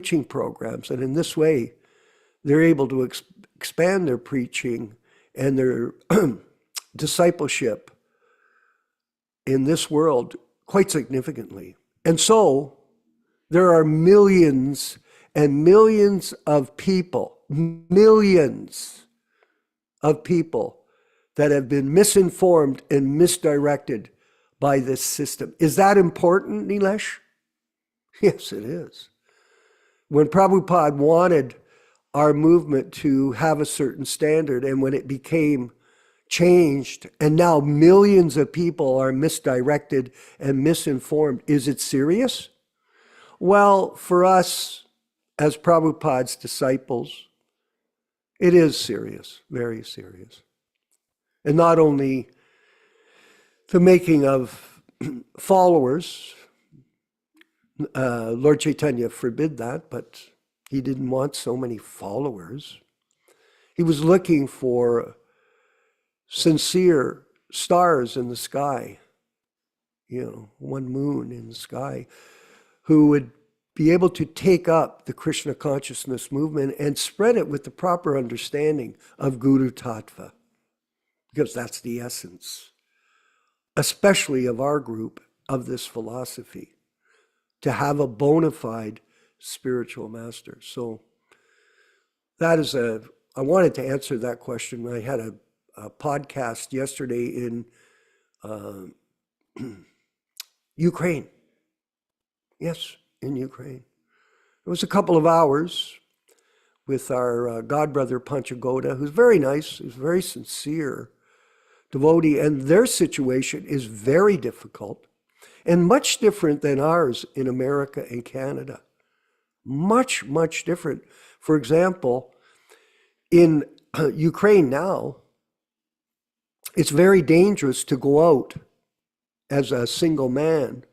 preaching programs. And in this way, they're able to expand their preaching and their discipleship in this world quite significantly. And so there are millions and millions of people, that have been misinformed and misdirected by this system. Is that important, Nilesh? Yes, it is. When Prabhupada wanted our movement to have a certain standard, and when it became changed, and now millions of people are misdirected and misinformed, is it serious? Well, for us as Prabhupada's disciples, it is serious, very serious. And not only the making of followers, Lord Chaitanya forbid that, but he didn't want so many followers. He was looking for sincere stars in the sky, one moon in the sky, who would be able to take up the Krishna consciousness movement and spread it with the proper understanding of Guru Tattva, because that's the essence, especially of our group, of this philosophy, to have a bona fide spiritual master. So that is I wanted to answer that question. I had a podcast yesterday in Ukraine. Yes, in Ukraine. It was a couple of hours with our godbrother Panchagoda, who's very nice, who's very sincere devotee, and their situation is very difficult and much different than ours in America and Canada. Much, much different. For example, in Ukraine now, it's very dangerous to go out as a single man,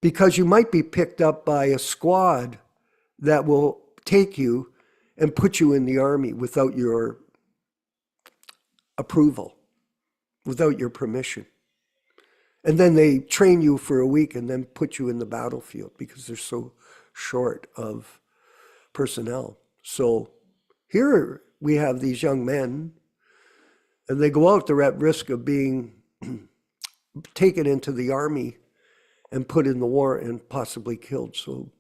because you might be picked up by a squad that will take you and put you in the army without your approval, without your permission. And then they train you for a week and then put you in the battlefield because they're so short of personnel. So here we have these young men, and they go out, they're at risk of being taken into the army and put in the war and possibly killed. So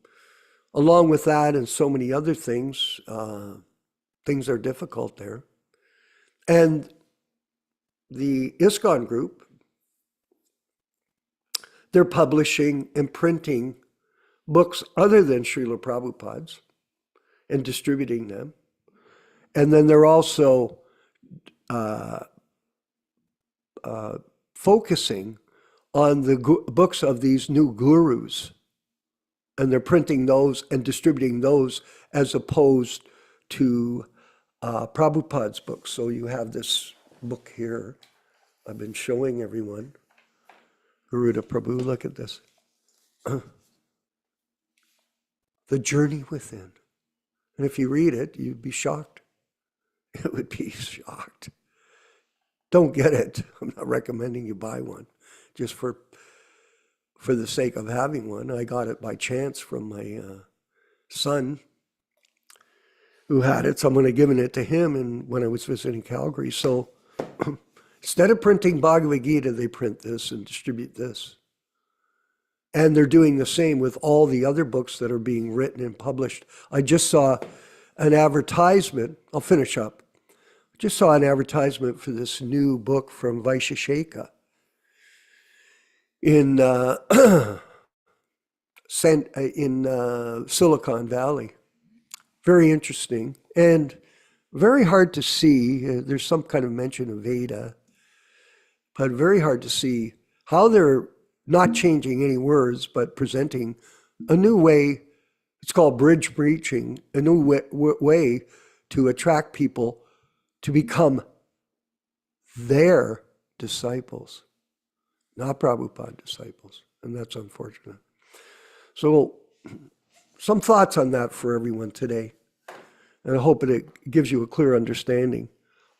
along with that and so many other things, things are difficult there. And the ISKCON group, they're publishing and printing books other than Srila Prabhupada's and distributing them. And then they're also focusing on the books of these new gurus. And they're printing those and distributing those as opposed to Prabhupada's books. So you have this book here I've been showing everyone. Garuda Prabhu, look at this. The Journey Within. And if you read it, you'd be shocked. It would be shocked. Don't get it. I'm not recommending you buy one, just for the sake of having one. I got it by chance from my son, who had it. Someone had given it to him when I was visiting Calgary. So instead of printing Bhagavad Gita, they print this and distribute this. And they're doing the same with all the other books that are being written and published. I just saw an advertisement. I'll finish up. I just saw an advertisement for this new book from Vaisheshika in Silicon Valley. Very interesting and very hard to see. There's some kind of mention of Veda, but very hard to see how they're not changing any words, but presenting a new way. It's called bridge preaching, a new way to attract people to become their disciples, not Prabhupada disciples. And that's unfortunate. So some thoughts on that for everyone today. And I hope it gives you a clear understanding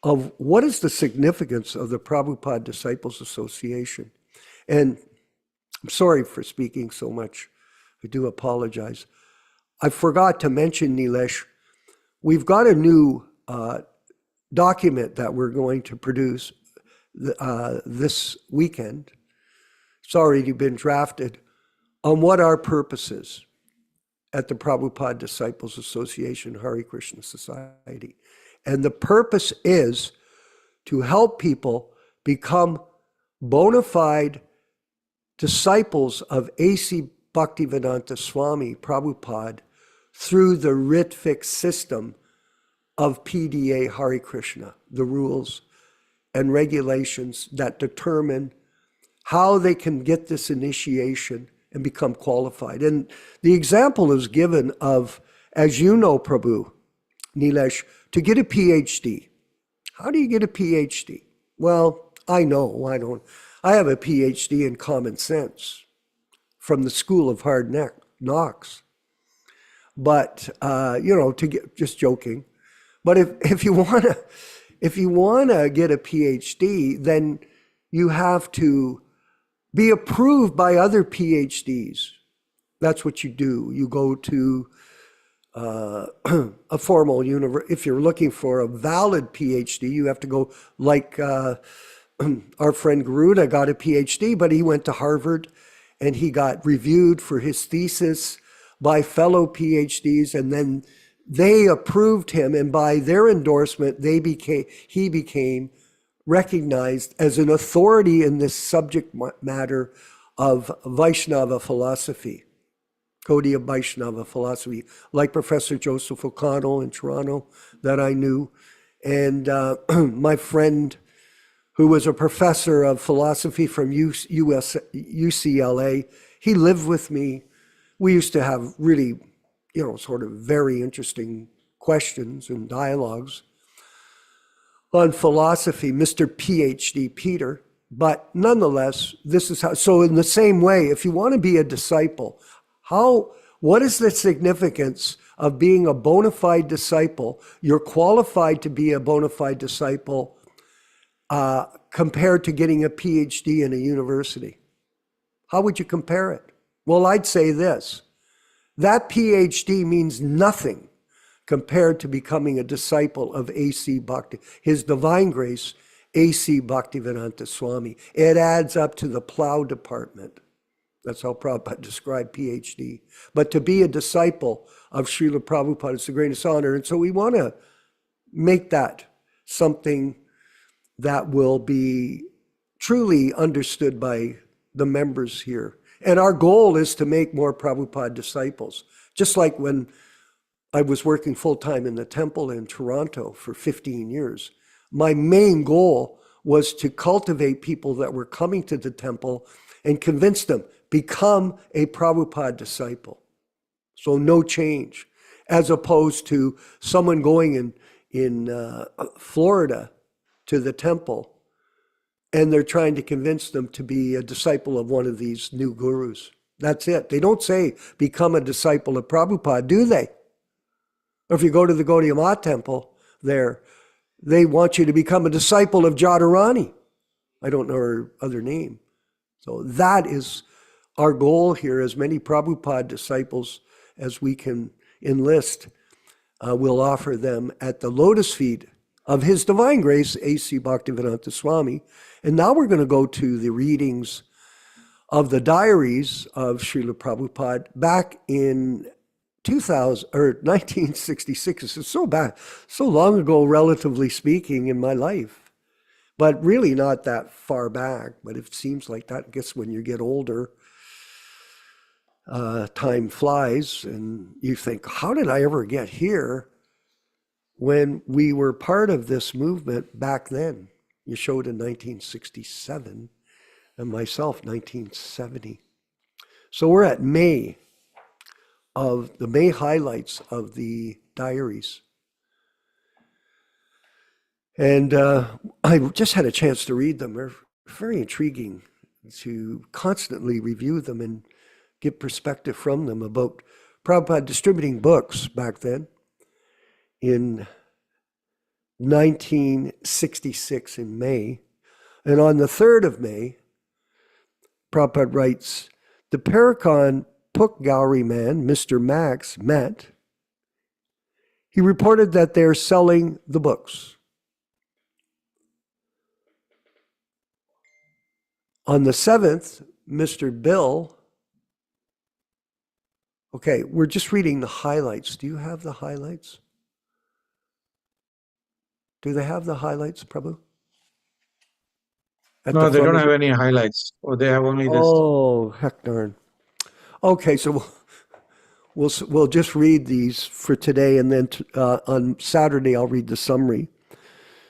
of what is the significance of the Prabhupada Disciples Association. And I'm sorry for speaking so much. I do apologize. I forgot to mention, Nilesh, we've got a new document that we're going to produce this weekend. It's already been drafted on what our purpose is at the Prabhupada Disciples Association, Hare Krishna Society. And the purpose is to help people become bona fide disciples of A.C. Bhaktivedanta Swami Prabhupada through the Ritvik system of PDA Hare Krishna, the rules and regulations that determine how they can get this initiation and become qualified. And the example is given of, as you know, Prabhu, Nilesh, to get a PhD. How do you get a PhD? Well, I know, I have a PhD in common sense from the School of Hard Knocks. But, just joking. But if you want to get a PhD, then you have to be approved by other PhDs. That's what you do. You go to a formal university. If you're looking for a valid PhD, you have to go like our friend Garuda got a PhD, but he went to Harvard and he got reviewed for his thesis by fellow PhDs, and then they approved him, and by their endorsement, he became recognized as an authority in this subject matter of Vaishnava philosophy, Gaudiya Vaishnava philosophy, like Professor Joseph O'Connell in Toronto that I knew, and my friend who was a professor of philosophy from UCLA, he lived with me. We used to have really, sort of very interesting questions and dialogues on philosophy, Mr. PhD Peter. But nonetheless, this is how, so in the same way, if you want to be a disciple, what is the significance of being a bona fide disciple? You're qualified to be a bona fide disciple compared to getting a PhD in a university. How would you compare it? Well, I'd say this. That PhD means nothing compared to becoming a disciple of A.C. Bhakti, His Divine Grace, A.C. Bhaktivedanta Swami. It adds up to the plow department. That's how Prabhupada described PhD. But to be a disciple of Srila Prabhupada is the greatest honor. And so we want to make that something that will be truly understood by the members here. And our goal is to make more Prabhupada disciples. Just like when I was working full-time in the temple in Toronto for 15 years, my main goal was to cultivate people that were coming to the temple and convince them, become a Prabhupada disciple. So no change, as opposed to someone going in Florida to the temple, and they're trying to convince them to be a disciple of one of these new gurus. That's it. They don't say, become a disciple of Prabhupada, do they? Or if you go to the Gaudiya Math temple there, they want you to become a disciple of Jadharani. I don't know her other name. So that is our goal here, as many Prabhupada disciples as we can enlist. We'll offer them at the lotus feet of His Divine Grace, A.C. Bhaktivedanta Swami. And now we're going to go to the readings of the diaries of Srila Prabhupada back in 1966. It's so long ago, relatively speaking, in my life. But really not that far back. But it seems like that. I guess when you get older, time flies, and you think, how did I ever get here when we were part of this movement back then? You showed in 1967, and myself 1970. So we're at May highlights of the diaries. And I just had a chance to read them. They're very intriguing to constantly review them and get perspective from them about Prabhupada distributing books back then in 1966 in May. And on the 3rd of May, Prabhupada writes, the Paracon Book Gallery man, Mr. Max, met. He reported that they're selling the books. On the 7th, Mr. Bill, okay, we're just reading the highlights. Do you have the highlights? Do they have the highlights, Prabhu? No, they don't have any highlights. Or they have only this. Oh, heck darn. Okay, so we'll just read these for today, and then on Saturday I'll read the summary.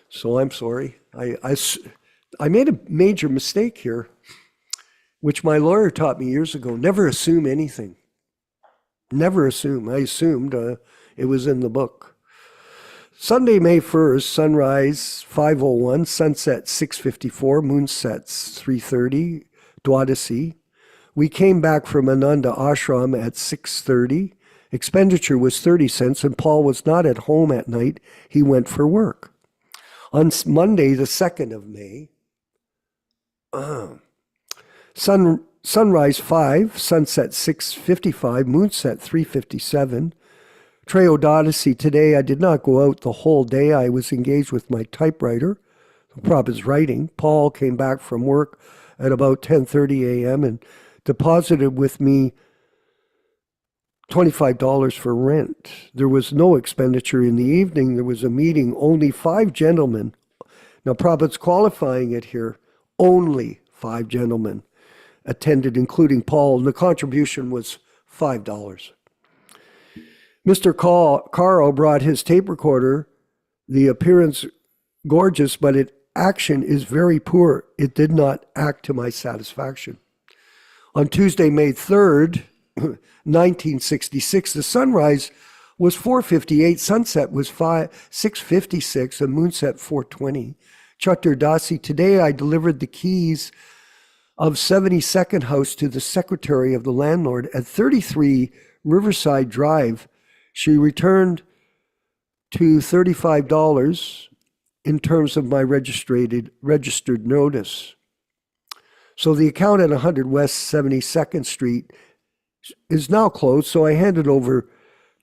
So I'm sorry. I made a major mistake here, which my lawyer taught me years ago. Never assume anything. Never assume. I assumed it was in the book. Sunday, May 1st, sunrise 5:01, sunset 6:54, moonset 3:30, Dwadasi. We came back from Ananda Ashram at 6:30. Expenditure was 30 cents, and Paul was not at home at night. He went for work. On Monday, the 2nd of May, sunrise 5, sunset 6:55, moonset 3:57. Treododisi, today I did not go out the whole day. I was engaged with my typewriter. Prabhupada's writing. Paul came back from work at about 10:30 a.m. and deposited with me $25 for rent. There was no expenditure in the evening. There was a meeting. Only 5 gentlemen. Now Prabhupada's qualifying it here. Only 5 gentlemen attended, including Paul, and the contribution was $5. Mr. Carl brought his tape recorder. The appearance gorgeous, but action is very poor. It did not act to my satisfaction. On Tuesday, May 3rd, 1966, the sunrise was 4:58, sunset was 6:56, and moonset 4:20. Chaturdasi, today I delivered the keys of 72nd house to the secretary of the landlord at 33 Riverside Drive. She returned to $35 in terms of my registered notice. So the account at 100 West 72nd Street is now closed, so I handed over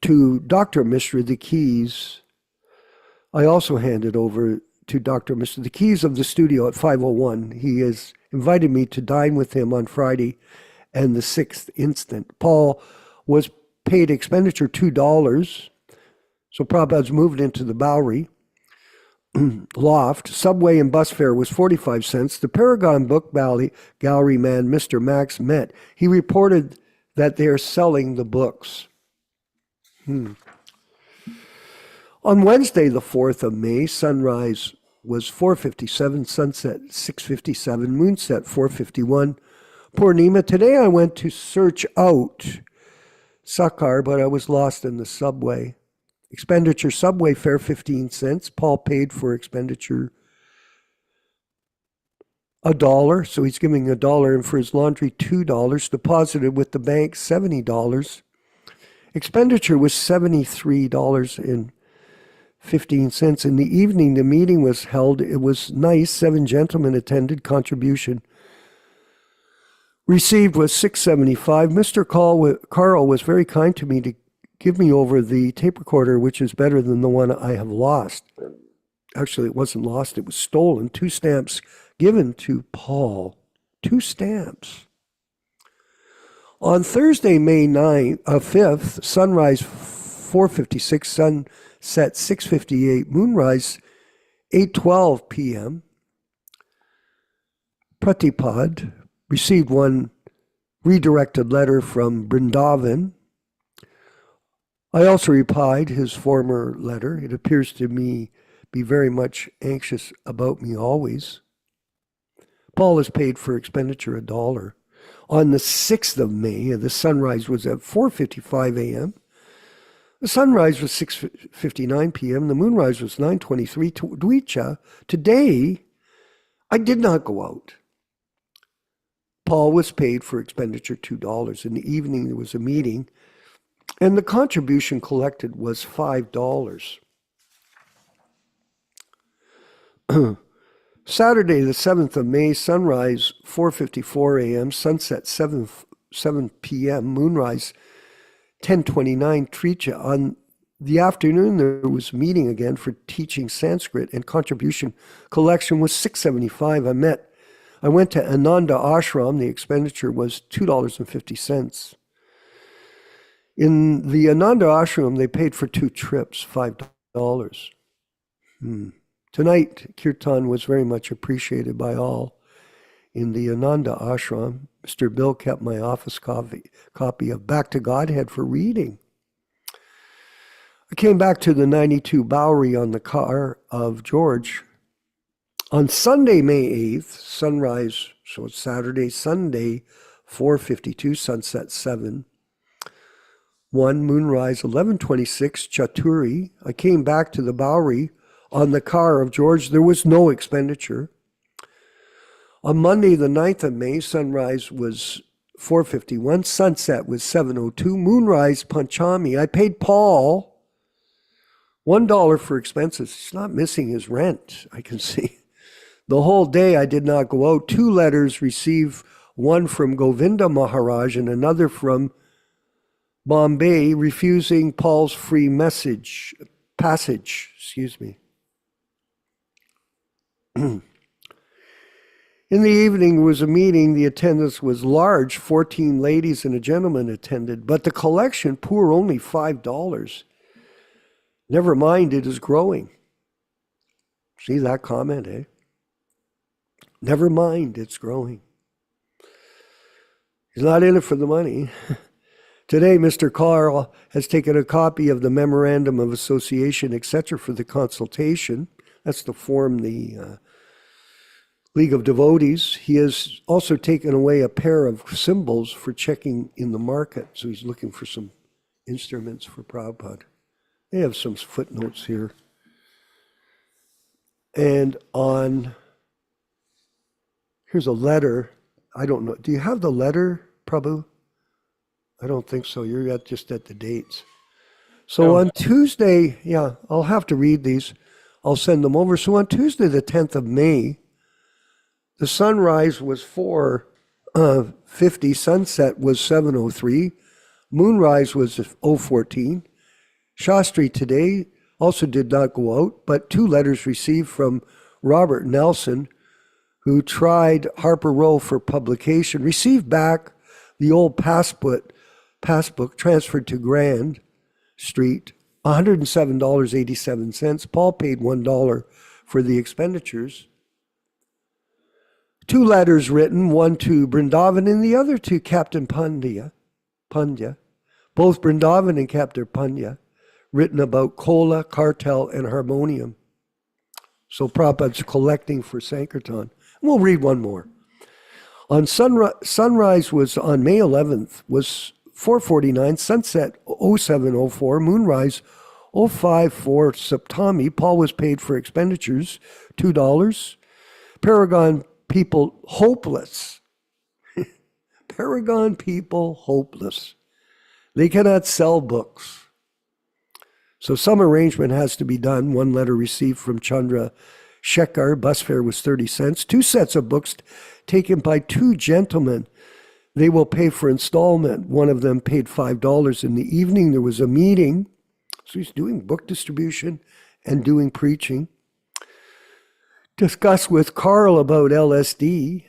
to Dr. Mishra the keys. I also handed over to Dr. Mishra the keys of the studio at 5:01. He has invited me to dine with him on Friday and the 6th instant. Paul was paid expenditure $2. So Prabhupada's moved into the Bowery loft. Subway and bus fare was 45 cents. The Paragon Book Gallery man, Mr. Max, met. He reported that they are selling the books. On Wednesday, the 4th of May, sunrise was 4:57, sunset 6:57, moonset 4:51. Purnima, today I went to search out Sakar, but I was lost in the subway. Expenditure, subway fare 15 cents. Paul paid for expenditure $1, so he's giving $1, and for his laundry $2. Deposited with the bank $70. Expenditure was $73.15. In the evening, the meeting was held. It was nice. 7 gentlemen attended. Contribution received was $6.75. Mr. Carl was very kind to me to give me over the tape recorder, which is better than the one I have lost. Actually, it wasn't lost. It was stolen. 2 stamps given to Paul. 2 stamps. On Thursday, May 5th, sunrise 4:56, sunset 6:58, moonrise 8:12 p.m. Pratipad received 1 redirected letter from Brindavan. I also replied his former letter. It appears to me be very much anxious about me always. Paul is paid for expenditure $1. On the 6th of May, the sunrise was at 4:55 a.m. The sunrise was 6:59 p.m. The moonrise was 9:23. Dwicha, today I did not go out. Paul was paid for expenditure $2. In the evening, there was a meeting, and the contribution collected was $5. Saturday, the 7th of May, sunrise 4:54 a.m., sunset 7 7 p.m., moonrise, 10:29 Tricha. On the afternoon, there was a meeting again for teaching Sanskrit, and contribution collection was $6.75. I went to Ananda Ashram. The expenditure was $2.50. In the Ananda Ashram, they paid for 2 trips, $5. Tonight, Kirtan was very much appreciated by all. In the Ananda Ashram, Mr. Bill kept my office copy of Back to Godhead for reading. I came back to the 92 Bowery on the car of George. On Sunday, May 8th, sunrise, so it's Saturday, Sunday, 4:52, sunset 7. 1, moonrise, 11:26, Chaturi. I came back to the Bowery on the car of George. There was no expenditure. On Monday, the 9th of May, sunrise was 4:51, sunset was 7:02, moonrise, Panchami. I paid Paul $1 for expenses. He's not missing his rent, I can see. The whole day I did not go out. 2 letters received, one from Govinda Maharaj and another from Bombay, refusing Paul's free passage. In the evening, there was a meeting. The attendance was large. 14 ladies and a gentleman attended, but the collection, poor, only $5. Never mind, it is growing. See that comment, eh? Never mind, it's growing. He's not in it for the money. Today, Mr. Carl has taken a copy of the Memorandum of Association, etc., for the consultation. That's to form the League of Devotees. He has also taken away a pair of symbols for checking in the market. So he's looking for some instruments for Prabhupada. They have some footnotes here. And here's a letter. I don't know. Do you have the letter, Prabhu? I don't think so. You're just at the dates. So on Tuesday, I'll have to read these. I'll send them over. So on Tuesday, the 10th of May, the sunrise was 4:50, sunset was 7:03, moonrise was 0:14. Shastri today also did not go out, but 2 letters received from Robert Nelson, who tried Harper Row for publication, received back the old passbook transferred to Grand Street, $107.87. Paul paid $1 for the expenditures. 2 letters written, one to Brindavan and the other to Captain Pandya. Both Brindavan and Captain Pandya, written about cola, cartel, and harmonium. So Prabhupada's collecting for Sankirtan. We'll read one more. On sunrise was on May 11th, was 4:49, sunset 07:04, moonrise 05:04 Saptami. Paul was paid for expenditures, $2. Paragon people hopeless. Paragon people hopeless. They cannot sell books. So some arrangement has to be done. 1 letter received from Chandra Shekhar. Bus fare was 30 cents. 2 sets of books taken by 2 gentlemen. They will pay for installment. One of them paid $5. In the evening, there was a meeting. So he's doing book distribution and doing preaching. Discuss with Carl about LSD,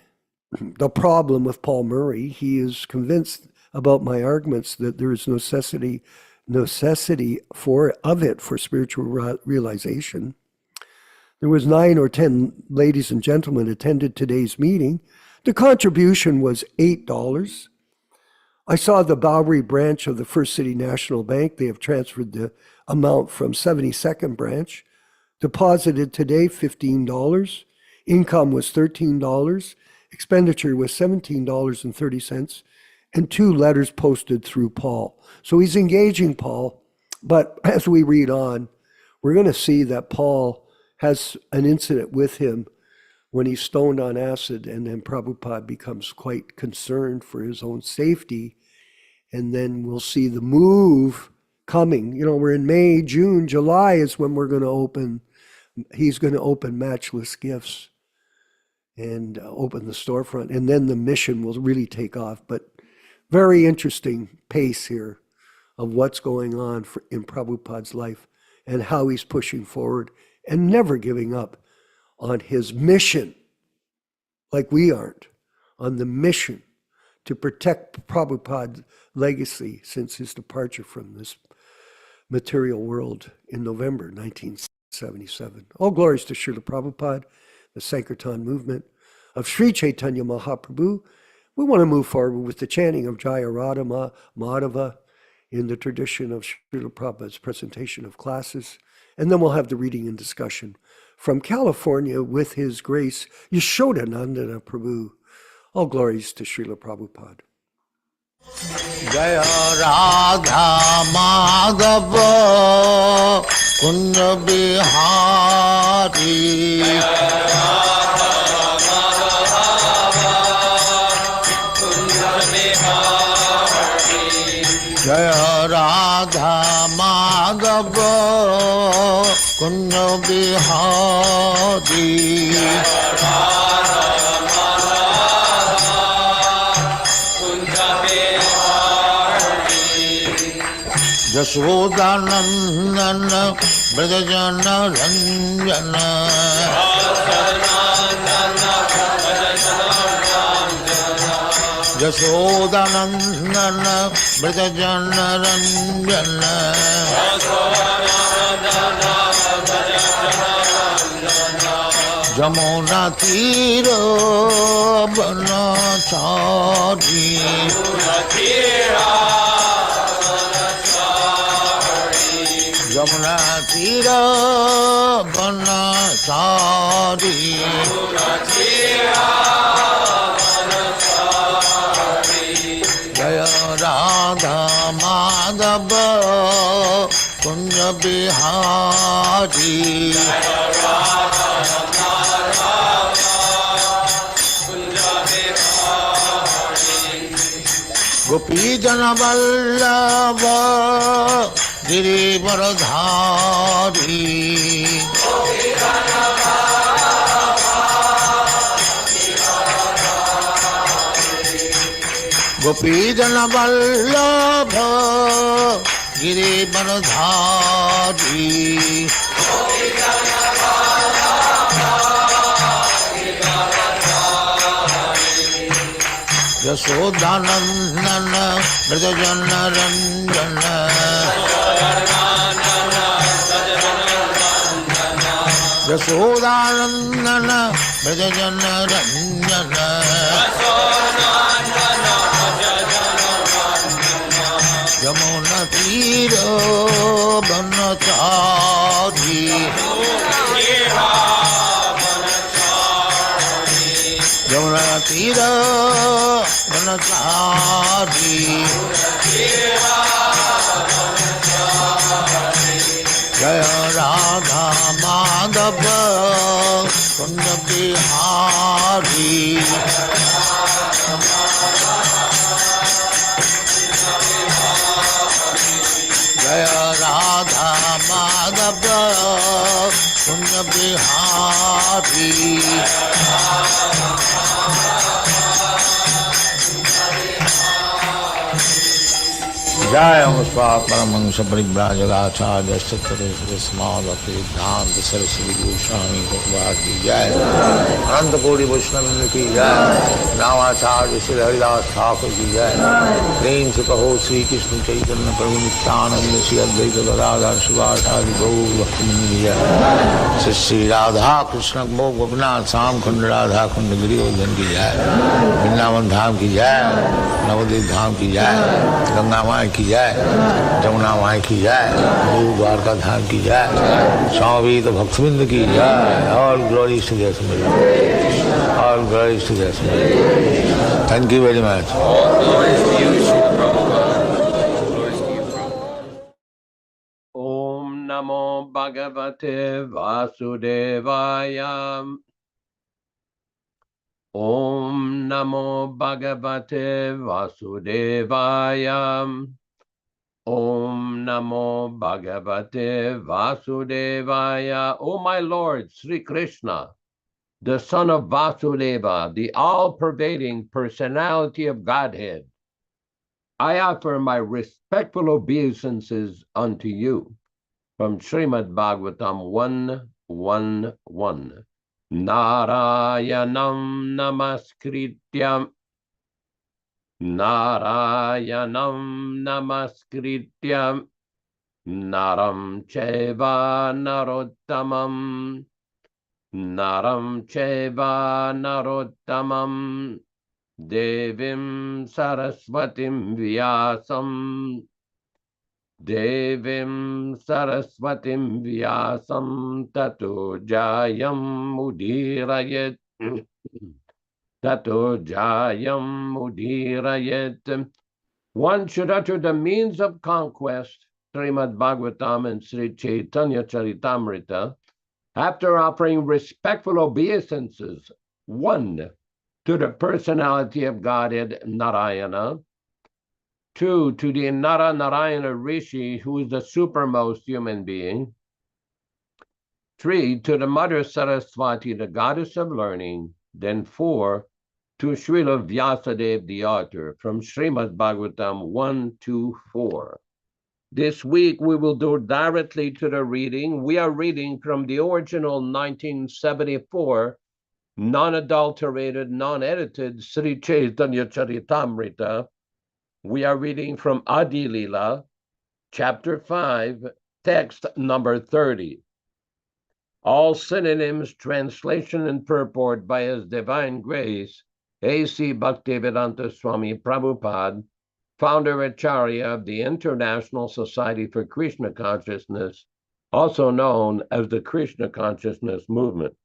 the problem with Paul Murray. He is convinced about my arguments that there is necessity of it for spiritual realization. There was 9 or 10 ladies and gentlemen attended today's meeting. The contribution was $8. I saw the Bowery branch of the First City National Bank. They have transferred the amount from 72nd branch. Deposited today, $15. Income was $13. Expenditure was $17.30. And 2 letters posted through Paul. So he's engaging Paul. But as we read on, we're going to see that Paul has an incident with him when he's stoned on acid, and then Prabhupada becomes quite concerned for his own safety. And then we'll see the move coming. We're in May, June, July is when he's going to open Matchless Gifts and open the storefront. And then the mission will really take off. But very interesting pace here of what's going on in Prabhupada's life and how he's pushing forward and never giving up on his mission, like we aren't, on the mission to protect Prabhupada's legacy since his departure from this material world in November 1977. All glories to Srila Prabhupada, the Sankirtan movement of Sri Chaitanya Mahaprabhu. We want to move forward with the chanting of Jaya Radha Madhava in the tradition of Srila Prabhupada's presentation of classes. And then we'll have the reading and discussion from California with His Grace, Yashodanandana Prabhu. All glories to Srila Prabhupada. Jaya Radha Madhava Kunja Bihari Jaya Radha Madhava Kunja Bihari Yashodanandana Brajajana Ranjana Yashodanandana Brajajana Ranjana Jamuna Tira Banachari Jamuna Tira Banachari Jaya Radha Madhava Kunja Bihari Gopi Jana Vallabha Girivaradhari Gopi Jana Vallabha Girivaradhari Yashodanandana Brajajana Ranjana Yashodanandana Brajajana Ranjana Yamuna Tira Banachari Yamuna Tira Banachari Jaya Radha Madhava Kunja Bihari Jaya Radha Madhava Kunja Bihari Jaya Muspa Paramahansa Parivrajagacharya Sattva Smadhati Dhanta Saraswati Goswami Bhagavad Ki Jai Ananta Kodi Vaishnava Ki Jai Namacharya Shri Haridas Thakur Ki Jai Prem Se Kaho Sri Krishna Chaitanya Prabhu Nityānanda Shri Advaita Gadadhar Shivāsadi Gaur Bhaktivinoda Ki Jai Shri Shri Radha Krishna Bhog Gopinath Sam Khanda Radha Khanda Giri Godhan Ki Jai Vrindavan Dham Ki Jai Navadvip Dham Ki Jai Ganga Mai Ki Jai Jamuna Mai Ki Jai Guru Dwarka Dham Ki Jai Swami Bhaktivinoda Ki Jai All glories to their Summit. All glories to their Summit. Thank you very much. All glories to you, Srila Prabhupada. Glories to you, Prabhupada. Om Namo Bhagavate Vasudevaya. Om Namo Bhagavate Vasudevaya. Om Namo Bhagavate Vasudevaya. O my Lord, Sri Krishna, the son of Vasudeva, the all-pervading personality of Godhead, I offer my respectful obeisances unto you. From Srimad Bhagavatam 1:1:1. Narayanam namaskrityam naram cheva narottamam devim saraswatim vyasam tato jayam mudirayet. One should utter the means of conquest, Srimad Bhagavatam and Sri Chaitanya Charitamrita, after offering respectful obeisances, 1, to the personality of Godhead Narayana, 2, to the Narayana Rishi, who is the supermost human being, 3, to the Mother Saraswati, the goddess of learning, then 4, to Srila Vyasadeva, the author, from Srimad Bhagavatam 1-4. This week, we will go directly to the reading. We are reading from the original 1974, non-adulterated, non-edited Sri Chaitanya Charitamrita. We are reading from Adi Lila, chapter 5, text number 30. All synonyms, translation, and purport by His Divine Grace, A.C. Bhaktivedanta Swami Prabhupada, founder Acharya of the International Society for Krishna Consciousness, also known as the Krishna Consciousness Movement.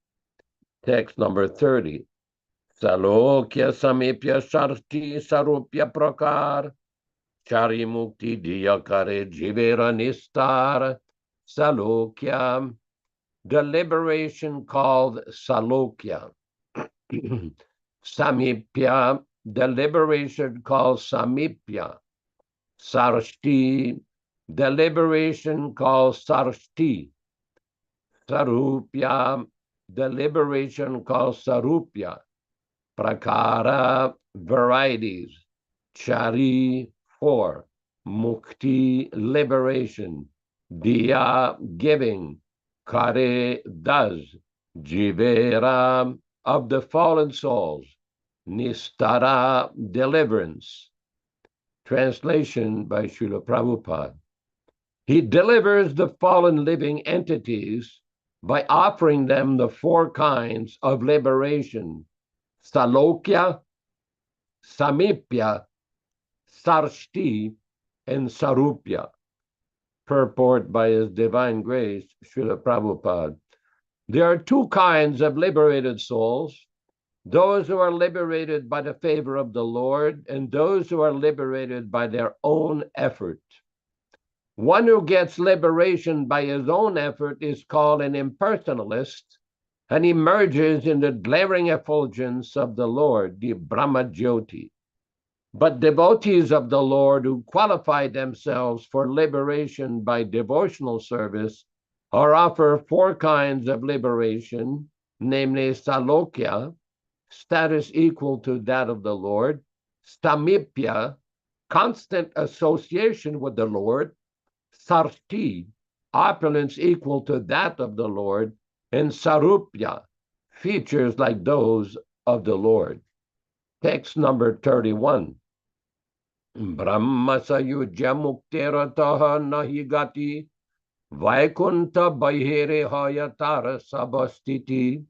Text number 30. Salokya samipya sharti sarupya prakar, chari mukti diyakare jivera nistar, salokya, the liberation called salokya. Samipya, the liberation called samipya. Sarshti, the liberation called sarshti. Sarupya, the liberation called sarupya. Prakara, varieties. Chari, 4. Mukti, liberation. Diya, giving. Kare, does. Jivera, of the fallen souls. Nistara, deliverance. Translation by Srila Prabhupada. He delivers the fallen living entities by offering them the 4 kinds of liberation: Salokya, Samipya, Sarshti, and Sarupya. Purport by His Divine Grace, Srila Prabhupada. There are 2 kinds of liberated souls: those who are liberated by the favor of the Lord, and those who are liberated by their own effort. One who gets liberation by his own effort is called an impersonalist, and emerges in the glaring effulgence of the Lord, the Brahma Jyoti. But devotees of the Lord who qualify themselves for liberation by devotional service or offer 4 kinds of liberation, namely Salokya, status equal to that of the Lord; Samipya, constant association with the Lord; Sarti, opulence equal to that of the Lord; and Sarupya, features like those of the Lord. Text number 31. Brahma sayujya mukterataha nahi gati, Vaikunta bahere hayatara sabastiti.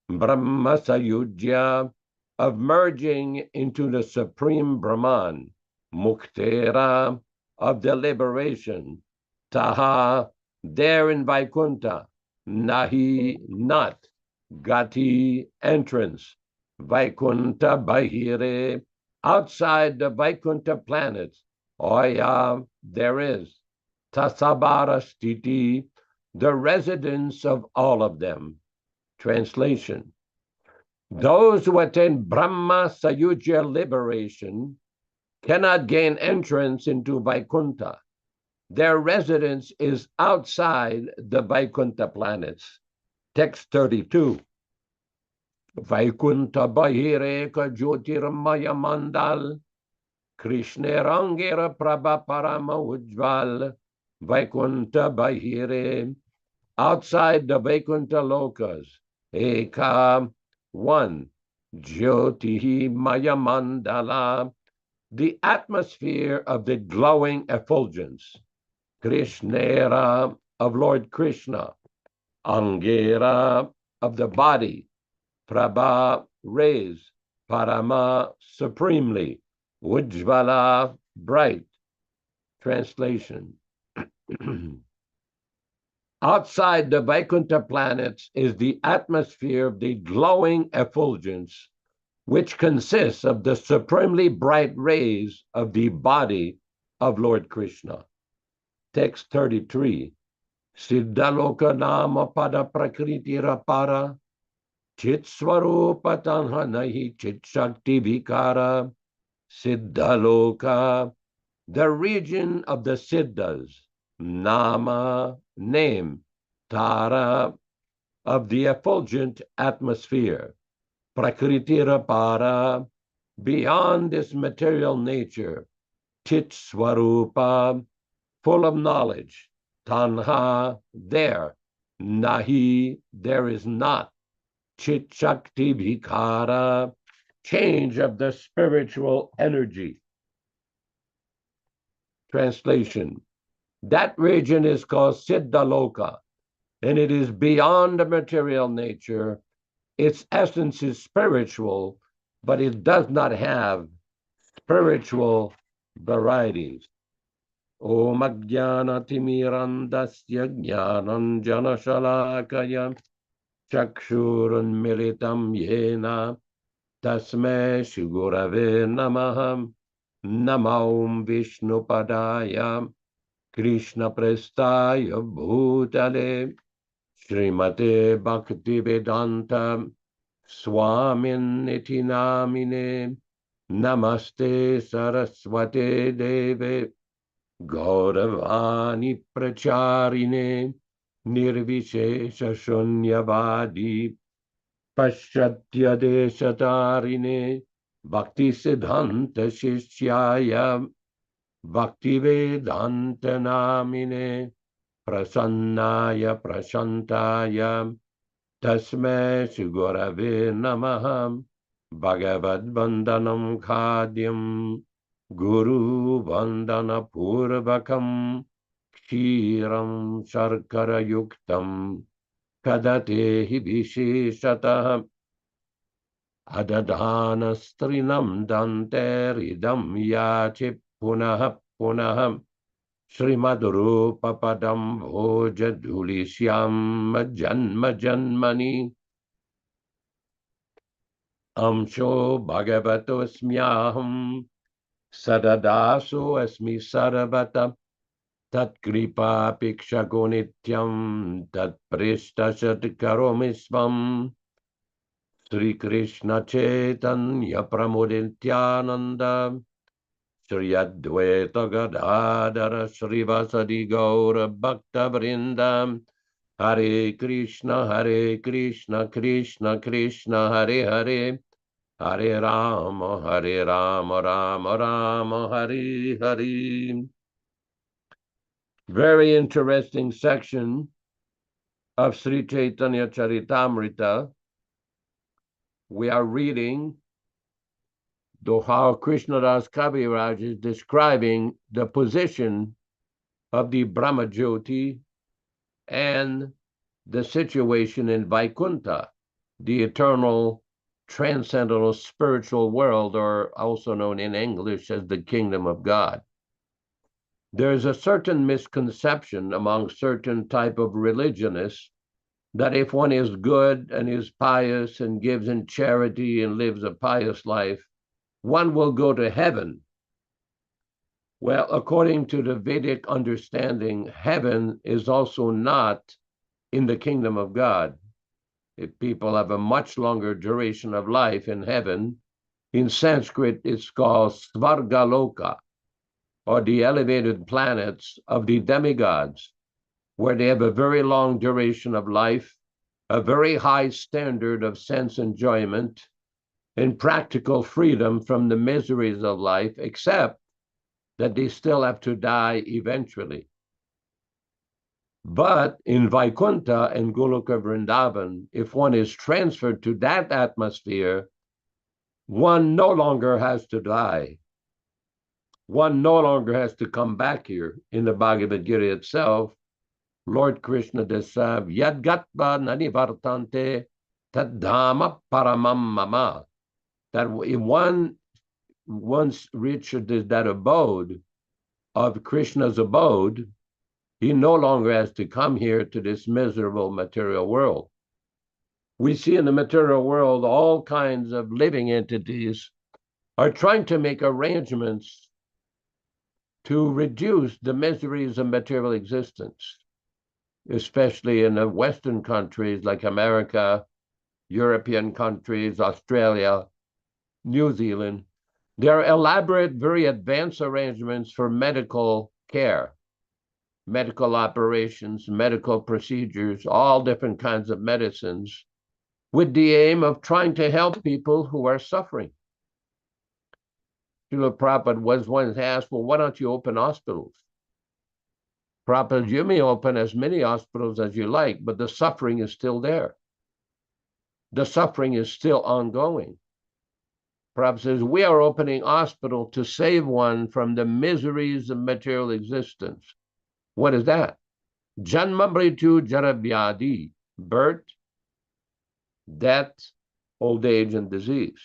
Brahma sayujya, of merging into the supreme Brahman. Muktera, of the liberation. Taha, there in Vaikunta. Nahi, not. Gati, entrance. Vaikunta bahire, outside the Vaikunta planets. Oya, there is. Tasabara stiti, the residence of all of them. Translation. Those who attain Brahma Sayujya liberation cannot gain entrance into Vaikunta. Their residence is outside the Vaikunta planets. Text 32. Vaikunta bahire ka jyotirmaya mandal, Krishnerangera Prabhaparama Ujjval Vaikunta Bahire. Outside the Vaikunta Lokas, Eka 1, Jyotihi Maya Mandala, the atmosphere of the glowing effulgence, Krishnera of Lord Krishna, Angera of the body, Prabha rays, Parama supremely, Ujjvala bright. Translation. Outside the Vaikuntha planets is the atmosphere of the glowing effulgence, which consists of the supremely bright rays of the body of Lord Krishna. Text 33. Siddhaloka nama pada prakriti rapara, chit swarupa tanhanahi chit shakti vikara. Siddhaloka, the region of the Siddhas, nama, name, tara, of the effulgent atmosphere, prakritirapara, beyond this material nature, chit swarupa, full of knowledge, tanha, there, nahi, there is not, chit shakti vikara, change of the spiritual energy. Translation. That region is called Siddhaloka, and it is beyond the material nature. Its essence is spiritual, but it does not have spiritual varieties. Om Ajnana Timirandasya Jnanam Janashalakaya Chakshurun Militam Yena Tasme Shigurave Namaham Namaum Vishnupadaya Krishna Prestaya Bhutale Srimate Bhaktivedanta Swamin Iti Namine Namaste Saraswate Deve Gauravani Pracharine Nirvishesha Shunyavadi Paschatya Deshatarine Bhakti Siddhanta Shishyaya Bhaktivedanta Namine Prasannaya Prashantaya Tasme Sugurave Namaham Bhagavad Vandanam Khadyam Guru Vandana Purvakam Kshiram Sharkara Yuktam Kadatehi Visheshatah Adadhana Strinam Danteridam Yachi Punah Punah Srimad Rupa Padam Bhoja Dhulishyam Janma Janmani Amsho Bhagavato Smyaham Sadadaso Asmi Sarvata Tat Kripa Pikshago Nityam Tat Prishta Shatkaromisvam Sri Krishna Chaitanya Pramodityananda Sri Advaita Gadadara Srivasadi Gaura Bhakta Vrindam Hare Krishna Krishna Krishna Hare Hare Hare Rama Rama Rama Hare Hare. Very interesting section of Sri Chaitanya Charitamrita. We are reading how Krishnadas Kaviraj is describing the position of the Brahmajyoti and the situation in Vaikuntha, the eternal, transcendental spiritual world, or also known in English as the kingdom of God. There's a certain misconception among certain type of religionists that if one is good and is pious and gives in charity and lives a pious life, one will go to heaven. Well, according to the Vedic understanding, heaven is also not in the kingdom of God. If people have a much longer duration of life in heaven, in Sanskrit, it's called Svargaloka, or the elevated planets of the demigods, where they have a very long duration of life, a very high standard of sense enjoyment, and practical freedom from the miseries of life, except that they still have to die eventually. But in Vaikuntha and Goloka Vrindavan, if one is transferred to that atmosphere, one no longer has to die. One no longer has to come back here. In the Bhagavad Gita itself, Lord Krishna describes, Yadgatva nanivartante tadhama paramam mama. That if one once reached that abode of Krishna's abode, he no longer has to come here to this miserable material world. We see in the material world all kinds of living entities are trying to make arrangements to reduce the miseries of material existence, especially in the Western countries like America, European countries, Australia, New Zealand. There are elaborate, very advanced arrangements for medical care, medical operations, medical procedures, all different kinds of medicines, with the aim of trying to help people who are suffering. Srila Prabhupada was once asked, well, why don't you open hospitals? Prabhupada, you may open as many hospitals as you like, but the suffering is still there. The suffering is still ongoing. Prabhupada says, we are opening hospital to save one from the miseries of material existence. What is that? Janma mritu jara vyadi, birth, death, old age, and disease.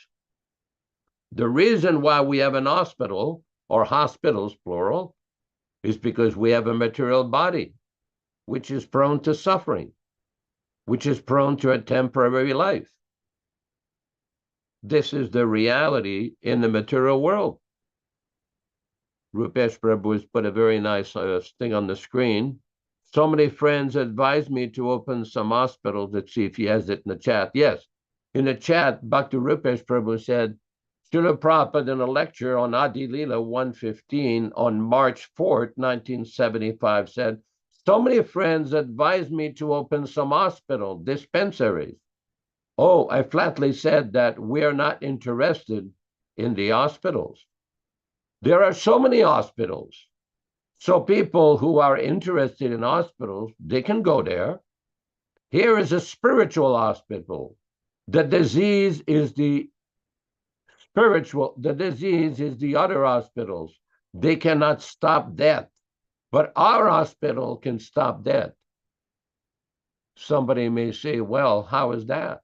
The reason why we have an hospital, or hospitals, plural, is because we have a material body, which is prone to suffering, which is prone to a temporary life. This is the reality in the material world. Rupesh Prabhu has put a very nice thing on the screen. So many friends advised me to open some hospitals. Let's see if he has it in the chat. Yes, in the chat, Bhakti Rupesh Prabhu said, Srila Prabhupada in a lecture on Adi Leela 115 on March 4th, 1975 said, so many friends advised me to open some hospital dispensaries. Oh, I flatly said that we are not interested in the hospitals. There are so many hospitals. So people who are interested in hospitals, they can go there. Here is a spiritual hospital. The disease is the spiritual, the disease is the other hospitals. They cannot stop death, but our hospital can stop death. Somebody may say, well, how is that?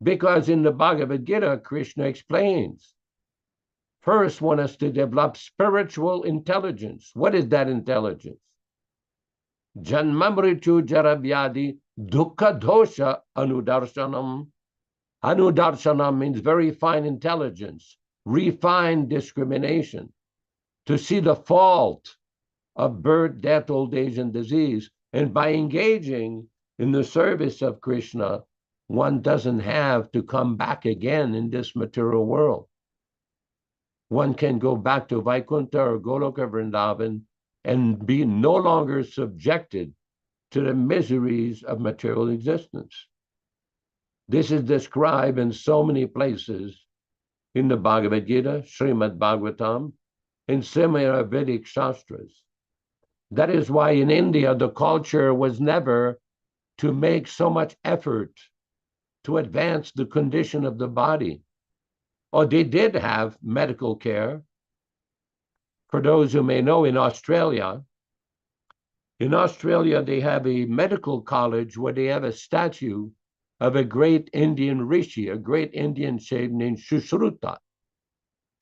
Because in the Bhagavad Gita, Krishna explains, first one is to develop spiritual intelligence. What is that intelligence? Janmamritu jaravyadi dukkha dosha anudarshanam. Anudarshanam means very fine intelligence, refined discrimination, to see the fault of birth, death, old age, and disease. And by engaging in the service of Krishna, one doesn't have to come back again in this material world. One can go back to Vaikuntha or Goloka Vrindavan and be no longer subjected to the miseries of material existence. This is described in so many places in the Bhagavad Gita, Srimad Bhagavatam, in similar Vedic Shastras. That is why in India, the culture was never to make so much effort to advance the condition of the body. Or they did have medical care. For those who may know, in Australia, they have a medical college where they have a statue of a great Indian rishi, a great Indian sage named Sushruta.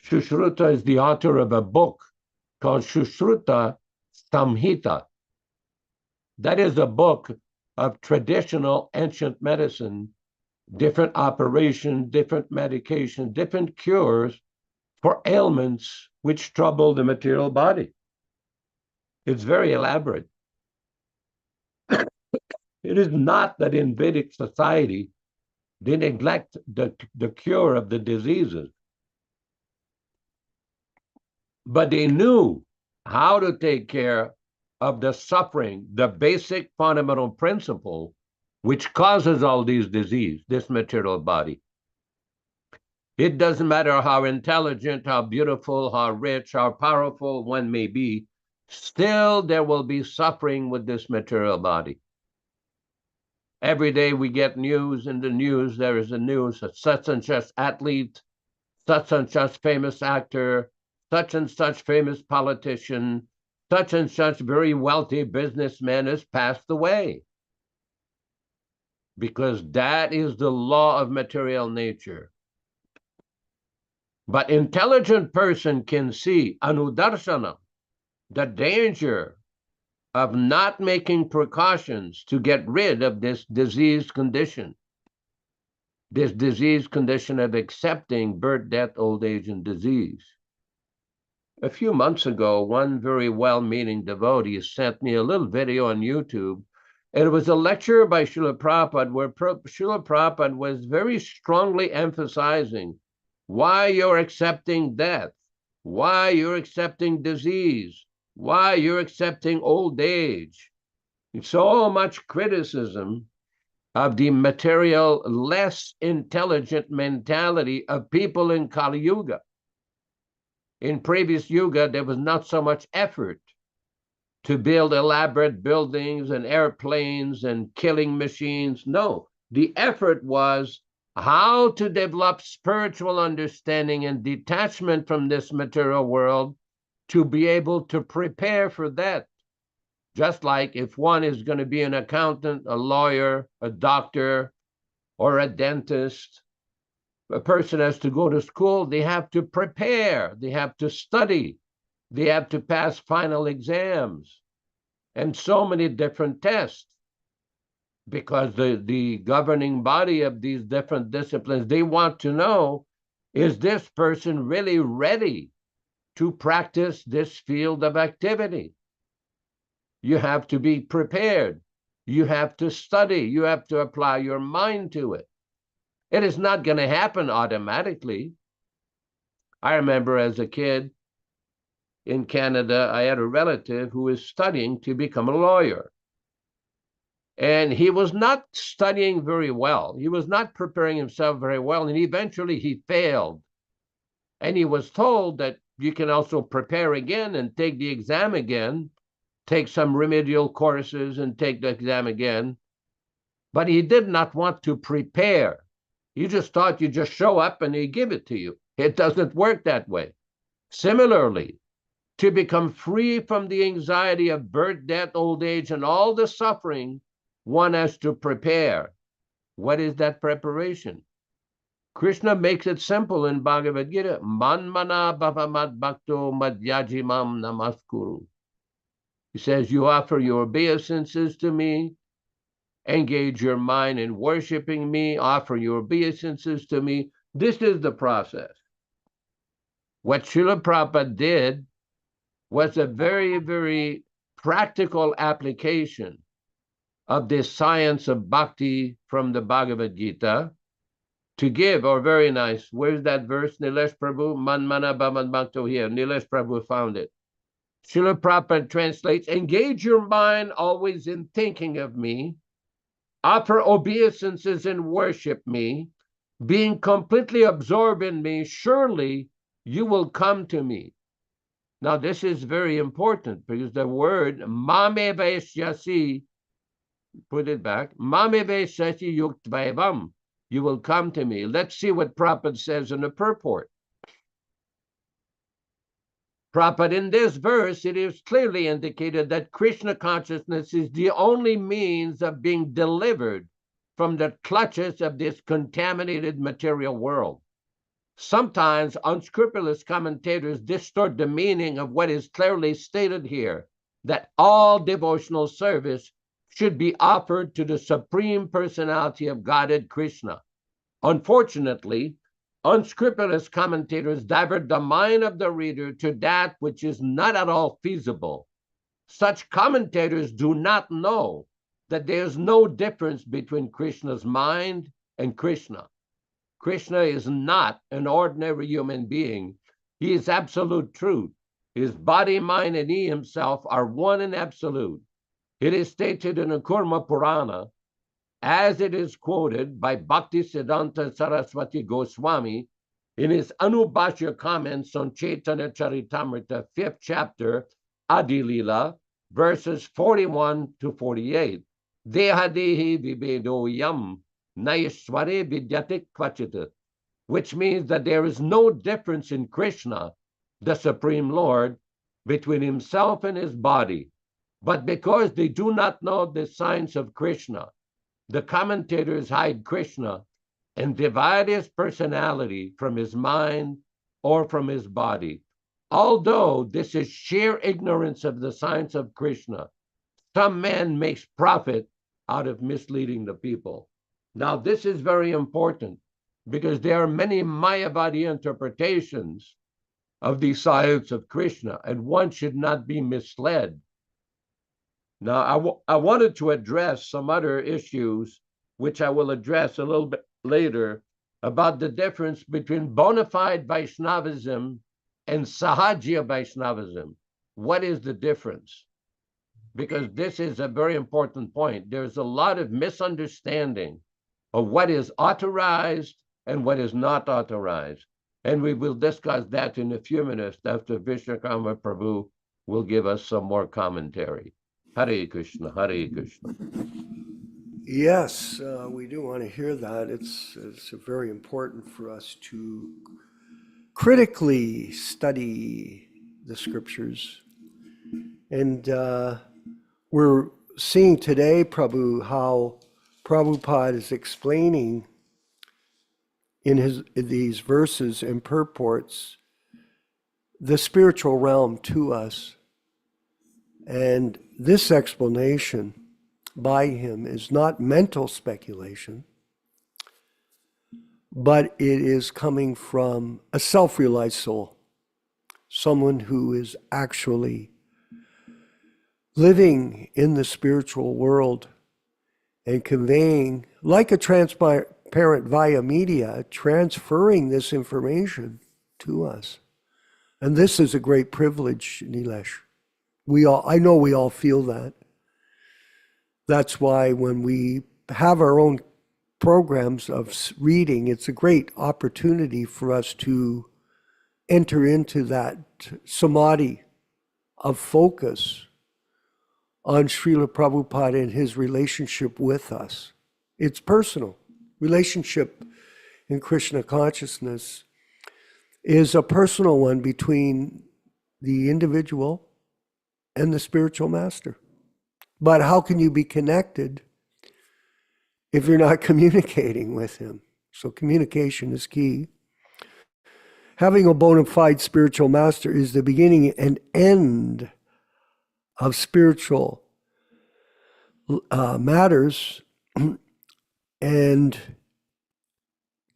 Sushruta is the author of a book called Sushruta Samhita. That is a book of traditional ancient medicine, different operations, different medications, different cures for ailments which trouble the material body. It's very elaborate. It is not that in Vedic society they neglect the cure of the diseases, but they knew how to take care of the suffering, the basic fundamental principle which causes all these diseases, this material body. It doesn't matter how intelligent, how beautiful, how rich, how powerful one may be, still there will be suffering with this material body. Every day we get news. In the news, there is a news that such and such athlete, such and such famous actor, such and such famous politician, such and such very wealthy businessman has passed away. Because that is the law of material nature. But intelligent person can see anudarshana, the danger of not making precautions to get rid of this disease condition of accepting birth, death, old age, and disease. A few months ago, one very well-meaning devotee sent me a little video on YouTube, and it was a lecture by Srila Prabhupada where Srila Prabhupada was very strongly emphasizing why you're accepting death, why you're accepting disease, why you're accepting old age. So much criticism of the material, less intelligent mentality of people in Kali Yuga. In previous Yuga, there was not so much effort to build elaborate buildings and airplanes and killing machines. No, the effort was how to develop spiritual understanding and detachment from this material world to be able to prepare for that. Just like if one is going to be an accountant, a lawyer, a doctor, or a dentist, a person has to go to school, they have to prepare, they have to study, they have to pass final exams, and so many different tests. Because the governing body of these different disciplines, they want to know, is this person really ready to practice this field of activity? You have to be prepared. You have to study. You have to apply your mind to it. It is not going to happen automatically. I remember as a kid in Canada, I had a relative who was studying to become a lawyer. And he was not studying very well. He was not preparing himself very well. And eventually he failed. And he was told that you can also prepare again and take the exam again, take some remedial courses and take the exam again. But he did not want to prepare. He just thought you just show up and they give it to you. It doesn't work that way. Similarly, to become free from the anxiety of birth, death, old age, and all the suffering, one has to prepare. What is that preparation? Krishna makes it simple in Bhagavad Gita. Manmana bhavamad bhakto madhyajimam namaskuru. He says, you offer your obeisances to me, engage your mind in worshiping me, offer your obeisances to me. This is the process. What Srila Prabhupada did was a very, very practical application of this science of bhakti from the Bhagavad Gita to give, or very nice, where's that verse, Nilesh Prabhu? Manmana bhavamad bhakto here. Nilesh Prabhu found it. Srila Prabhupada translates, engage your mind always in thinking of me, offer obeisances and worship me, being completely absorbed in me, surely you will come to me. Now, this is very important because the word mame vaishyasi, put it back, mame vaishyasi yuktvaevam, you will come to me. Let's see what Prabhupada says in the purport. Prabhupada, in this verse, it is clearly indicated that Krishna consciousness is the only means of being delivered from the clutches of this contaminated material world. Sometimes unscrupulous commentators distort the meaning of what is clearly stated here, that all devotional service should be offered to the Supreme Personality of Godhead Krishna. Unfortunately, unscrupulous commentators divert the mind of the reader to that which is not at all feasible. Such commentators do not know that there is no difference between Krishna's mind and Krishna. Krishna is not an ordinary human being. He is absolute truth. His body, mind, and he himself are one and absolute. It is stated in the Kurma Purana, as it is quoted by Bhaktisiddhanta Saraswati Goswami, in his Anubhashya comments on Chaitanya Charitamrita, 5th chapter, Adilila, verses 41 to 48. Dehadehi vibedo yam naishware vidyate kvachita, which means that there is no difference in Krishna, the Supreme Lord, between himself and his body. But because they do not know the science of Krishna, the commentators hide Krishna and divide his personality from his mind or from his body. Although this is sheer ignorance of the science of Krishna, some man makes profit out of misleading the people. Now, this is very important because there are many Mayavadi interpretations of the science of Krishna, and one should not be misled. Now, I wanted to address some other issues, which I will address a little bit later, about the difference between bona fide Vaishnavism and Sahaja Vaishnavism. What is the difference? Because this is a very important point. There's a lot of misunderstanding of what is authorized and what is not authorized. And we will discuss that in a few minutes after Vishwakarma Prabhu will give us some more commentary. Hare Krishna, Hare Krishna. Yes, we do want to hear that. It's very important for us to critically study the scriptures. And we're seeing today, Prabhu, how Prabhupada is explaining in these verses and purports the spiritual realm to us. And this explanation by him is not mental speculation, but it is coming from a self-realized soul, someone who is actually living in the spiritual world and conveying, like a transparent via media, transferring this information to us. And this is a great privilege, Nilesh. I know we all feel that. That's why when we have our own programs of reading, it's a great opportunity for us to enter into that samadhi of focus on Srila Prabhupada and his relationship with us. It's personal. Relationship in Krishna consciousness is a personal one between the individual and the spiritual master. But how can you be connected if you're not communicating with him? So communication is key. Having a bona fide spiritual master is the beginning and end of spiritual matters, and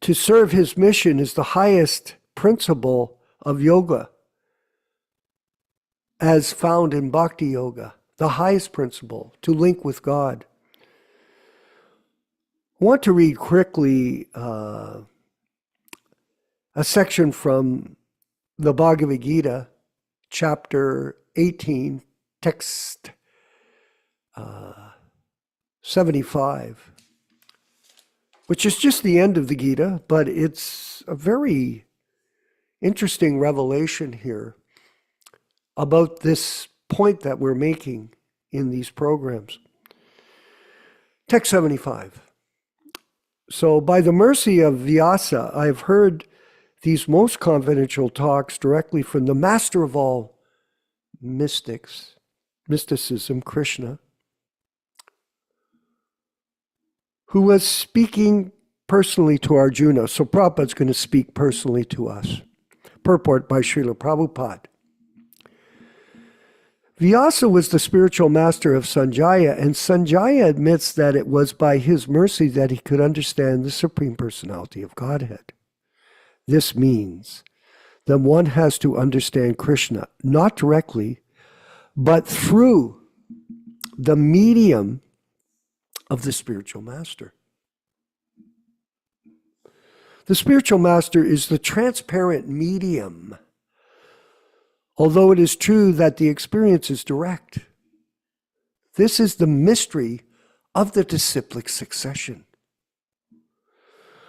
to serve his mission is the highest principle of yoga as found in Bhakti Yoga, the highest principle, to link with God. I want to read quickly a section from the Bhagavad Gita, chapter 18, text 75, which is just the end of the Gita, but it's a very interesting revelation here about this point that we're making in these programs. Text 75. So, by the mercy of Vyasa, I have heard these most confidential talks directly from the master of all mysticism, Krishna, who was speaking personally to Arjuna. So Prabhupada's going to speak personally to us. Purport by Srila Prabhupada. Vyasa was the spiritual master of Sanjaya, and Sanjaya admits that it was by his mercy that he could understand the Supreme Personality of Godhead. This means that one has to understand Krishna, not directly, but through the medium of the spiritual master. The spiritual master is the transparent medium, although it is true that the experience is direct. This is the mystery of the disciplic succession.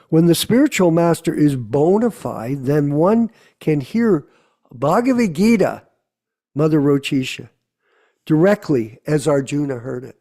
When the spiritual master is bona fide, then one can hear Bhagavad Gita, Mother Rochisha, directly as Arjuna heard it.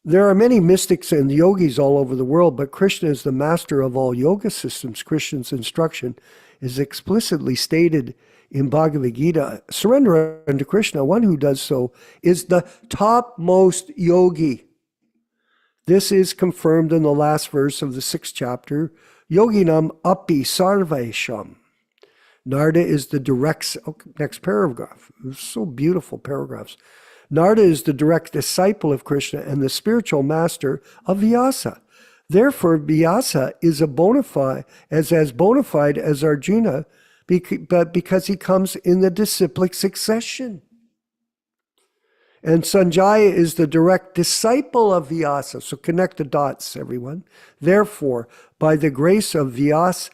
There are many mystics and yogis all over the world, but Krishna is the master of all yoga systems. Krishna's instruction is explicitly stated in Bhagavad Gita. Surrender unto Krishna. One who does so is the topmost yogi. This is confirmed in the last verse of the 6th chapter. Yoginam api sarvesham. Narda is the direct, next paragraph. So beautiful paragraphs. Narda is the direct disciple of Krishna and the spiritual master of Vyasa. Therefore, Vyasa is as bona fide as Arjuna, but because he comes in the disciplic succession. And Sanjaya is the direct disciple of Vyasa. So connect the dots, everyone. Therefore, by the grace of Vyasa,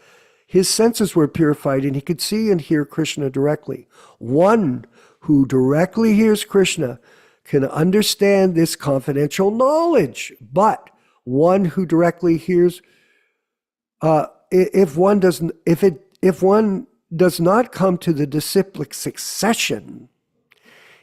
his senses were purified and he could see and hear Krishna directly. One who directly hears Krishna can understand this confidential knowledge. But one who directly hears, if one does not come to the disciplic succession,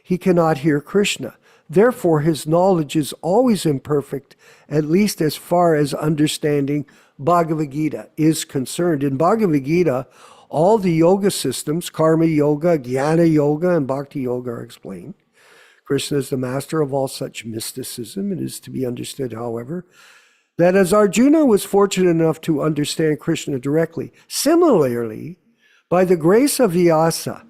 he cannot hear Krishna. Therefore, his knowledge is always imperfect, at least as far as understanding Bhagavad Gita is concerned. In Bhagavad Gita, all the yoga systems, karma yoga, jnana yoga, and bhakti yoga are explained. Krishna is the master of all such mysticism. It is to be understood, however, that as Arjuna was fortunate enough to understand Krishna directly, similarly, by the grace of Vyasa,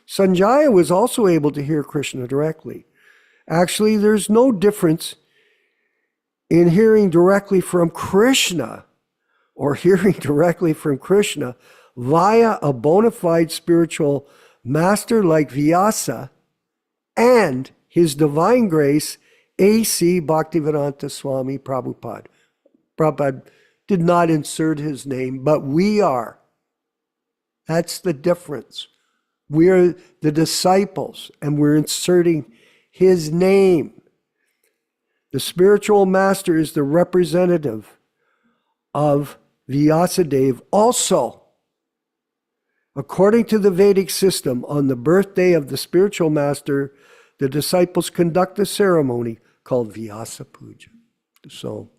Sanjaya was also able to hear Krishna directly. Actually, there's no difference in hearing directly from Krishna or hearing directly from Krishna via a bona fide spiritual master like Vyasa and his divine grace, A.C. Bhaktivedanta Swami Prabhupada. Prabhupada did not insert his name, but we are. That's the difference. We're the disciples, and we're inserting his name. The spiritual master is the representative of Vyasadeva. Also, according to the Vedic system, on the birthday of the spiritual master, the disciples conduct a ceremony called Vyasa Puja. So,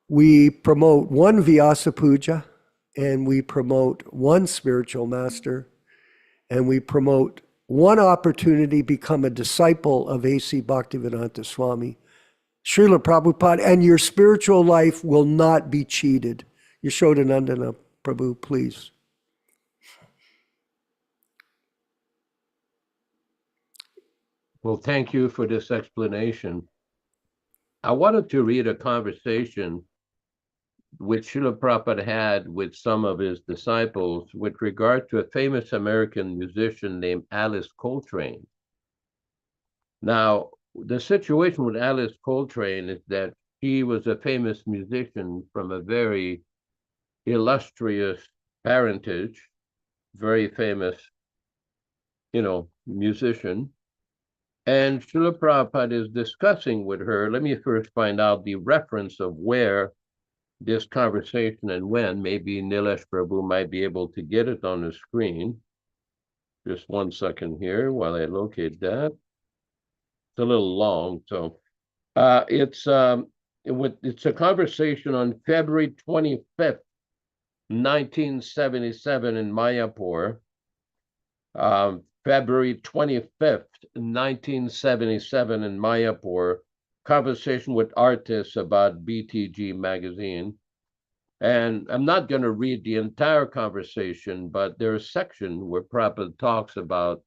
we promote one Vyasa Puja, and we promote one spiritual master, and we promote one opportunity, become a disciple of A.C. Bhaktivedanta Swami, Srila Prabhupada, and your spiritual life will not be cheated. Yashodanandana Prabhu, please. Well, thank you for this explanation. I wanted to read a conversation which Srila Prabhupada had with some of his disciples with regard to a famous American musician named Alice Coltrane. Now, the situation with Alice Coltrane is that she was a famous musician from a very illustrious parentage, very famous, musician. And Srila Prabhupada is discussing with her. Let me first find out the reference of where this conversation and when. Maybe Nilesh Prabhu might be able to get it on the screen. Just 1 second here while I locate that. It's a little long, so it's a conversation on February 25th, 1977 in Mayapur. February 25th, 1977 in Mayapur. Conversation with artists about BTG magazine. And I'm not going to read the entire conversation, but there's a section where Prabhupada talks about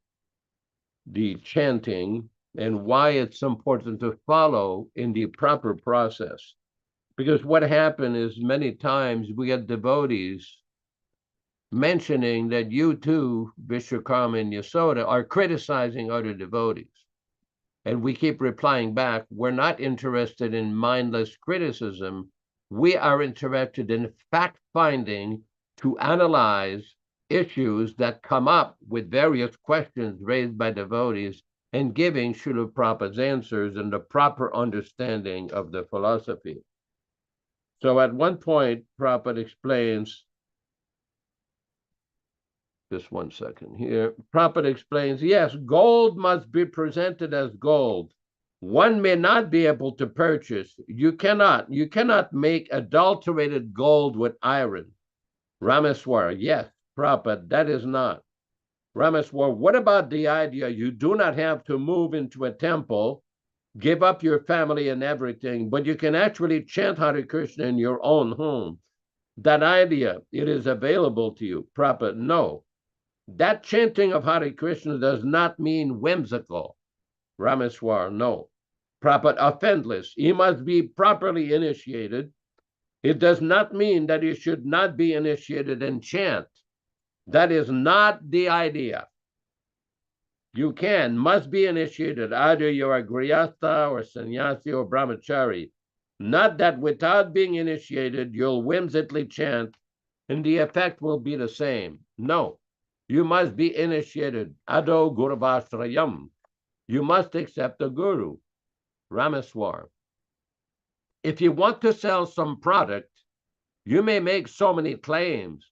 the chanting and why it's important to follow in the proper process. Because what happened is many times we get devotees mentioning that you too, Vishwakarma and Yasoda, are criticizing other devotees. And we keep replying back, we're not interested in mindless criticism. We are interested in fact-finding to analyze issues that come up with various questions raised by devotees and giving Srila Prabhupada's answers and the proper understanding of the philosophy. So at one point, Prabhupada explains, just one second here. Prabhupada explains, yes, gold must be presented as gold. One may not be able to purchase. You cannot make adulterated gold with iron. Rameswar, yes, Prabhupada, that is not. Rameswar, what about the idea you do not have to move into a temple, give up your family and everything, but you can actually chant Hare Krishna in your own home? That idea, it is available to you. Prabhupada, no. That chanting of Hare Krishna does not mean whimsical. Rameswar, no. Prabhupada, offendless. He must be properly initiated. It does not mean that he should not be initiated and chant. That is not the idea. You must be initiated. Either you're a Grihastha or Sannyasi or Brahmachari. Not that without being initiated, you'll whimsically chant and the effect will be the same. No, you must be initiated. Ado Guruvashrayam. You must accept the Guru. Rameswar. If you want to sell some product, you may make so many claims,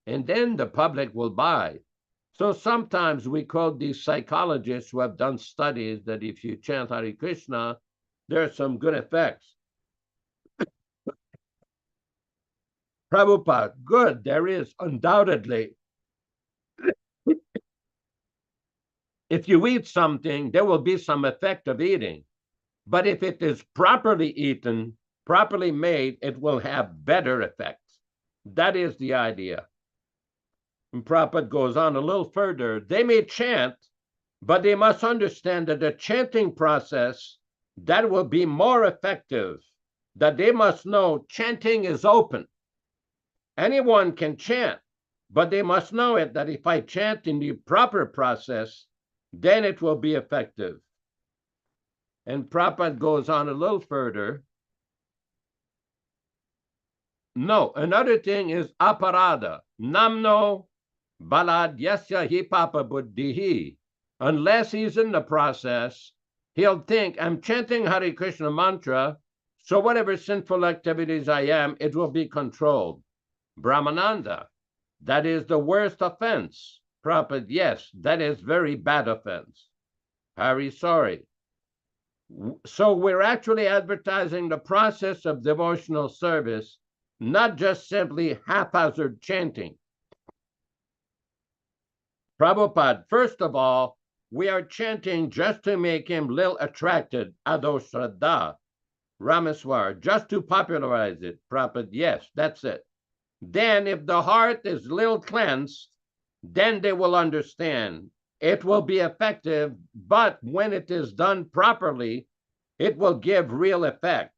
and then the public will buy. So sometimes we quote these psychologists who have done studies that if you chant Hare Krishna, there are some good effects. Prabhupada, good, there is undoubtedly. If you eat something, there will be some effect of eating. But if it is properly eaten, properly made, it will have better effects. That is the idea. And Prabhupada goes on a little further. They may chant, but they must understand that the chanting process, that will be more effective. That they must know chanting is open. Anyone can chant, but they must know it that if I chant in the proper process, then it will be effective. And Prabhupada goes on a little further. No, another thing is aparada. Namno balad yasya hi papa buddhihi. Unless he's in the process, he'll think, I'm chanting Hare Krishna mantra, so whatever sinful activities I am, it will be controlled. Brahmananda, that is the worst offense. Prabhupada, yes, that is very bad offense. Very sorry. So we're actually advertising the process of devotional service, not just simply haphazard chanting. Prabhupada, first of all, we are chanting just to make him little attracted, ado shraddha, Rameswar, just to popularize it. Prabhupada, yes, that's it. Then if the heart is little cleansed, then they will understand. It will be effective, but when it is done properly, it will give real effect.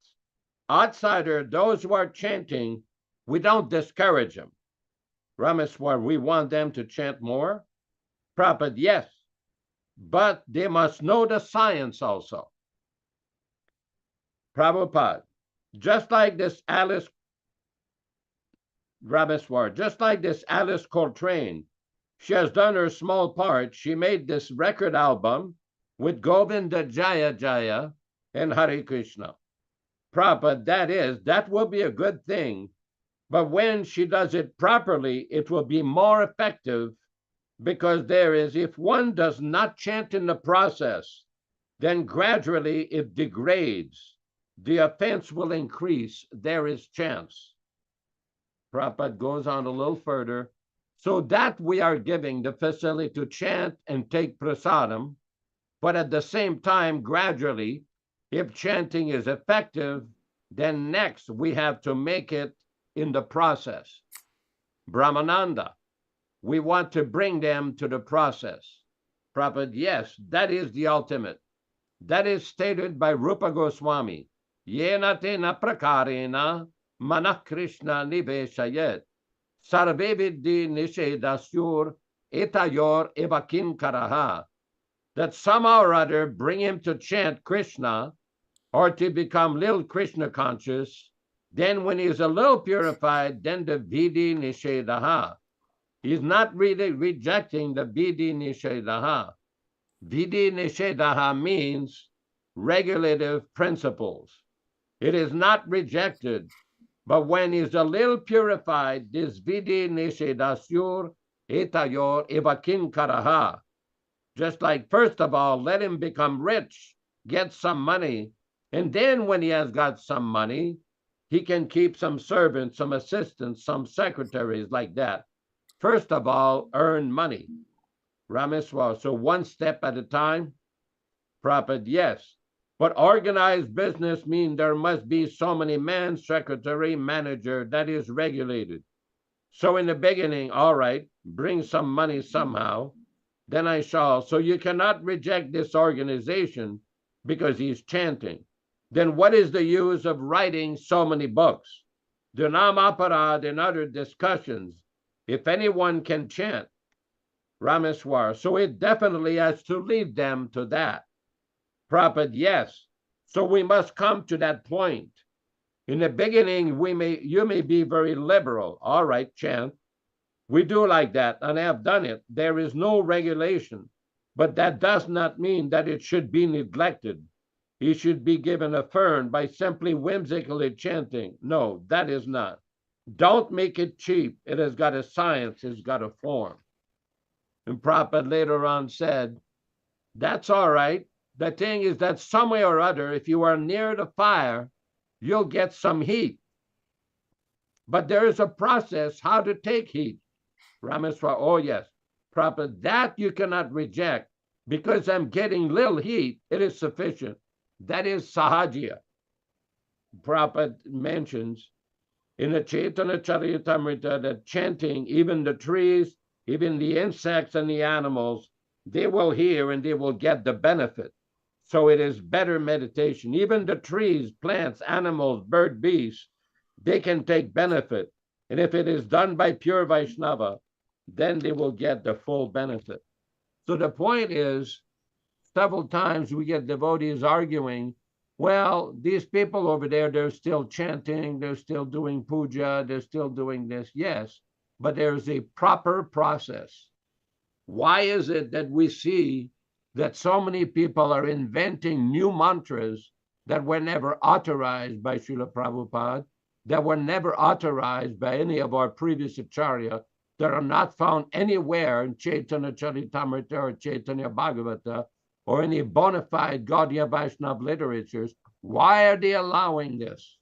Outsider, those who are chanting, we don't discourage them. Rameswar, we want them to chant more. Prabhupada, yes, but they must know the science also. Prabhupada, just like this Alice Rameswar, just like this Alice Coltrane, she has done her small part. She made this record album with Govinda Jaya Jaya and Hare Krishna. Prabhupada, that will be a good thing. But when she does it properly, it will be more effective because if one does not chant in the process, then gradually it degrades. The offense will increase. There is chance. Prabhupada goes on a little further. So that we are giving the facility to chant and take prasadam, but at the same time, gradually, if chanting is effective, then next we have to make it in the process. Brahmananda, we want to bring them to the process. Prabhupada, yes, that is the ultimate. That is stated by Rupa Goswami. Yena tena prakarena manah Krishna niveshayet. Sarve vidhi nishedasyur etayor evakin karaha. That somehow or other bring him to chant Krishna or to become little Krishna conscious. Then when he's a little purified, then the vidhi nishedaha. He's not really rejecting the Vidhi Nishedaha. Vidhi Nishedaha means regulative principles. It is not rejected, but when he's a little purified, this Vidhi Nishedasyur etayor evakin karaha. Just like, first of all, let him become rich, get some money, and then when he has got some money, he can keep some servants, some assistants, some secretaries like that. First of all, earn money. Rameswar. So one step at a time. Prabhupada, yes. But organized business means there must be so many men, secretary, manager, that is regulated. So in the beginning, all right, bring some money somehow, then I shall. So you cannot reject this organization because he's chanting. Then what is the use of writing so many books? Dhanamaparad and other discussions. If anyone can chant, Rameswar, so it definitely has to lead them to that. Prabhupada, yes. So we must come to that point. In the beginning, you may be very liberal. All right, chant. We do like that, and I have done it. There is no regulation, but that does not mean that it should be neglected. He should be given a fern by simply whimsically chanting. No, that is not. Don't make it cheap. It has got a science, it's got a form. And Prabhupada later on said, that's all right. The thing is that some way or other, if you are near the fire, you'll get some heat. But there is a process how to take heat. Rameswar, oh yes. Prabhupada, that you cannot reject because I'm getting little heat, it is sufficient. That is sahajya. Prabhupada mentions in the Chaitanya Charitamrita that chanting, even the trees, even the insects and the animals, they will hear and they will get the benefit. So it is better meditation. Even the trees, plants, animals, bird, beasts, they can take benefit. And if it is done by pure Vaishnava, then they will get the full benefit. So the point is, several times we get devotees arguing, well, these people over there, they're still chanting, they're still doing puja, they're still doing this. Yes, but there's a proper process. Why is it that we see that so many people are inventing new mantras that were never authorized by Srila Prabhupada, that were never authorized by any of our previous acharya, that are not found anywhere in Chaitanya Charitamrita or Chaitanya Bhagavata or any bona fide Gaudiya Vaishnava literatures? Why are they allowing this?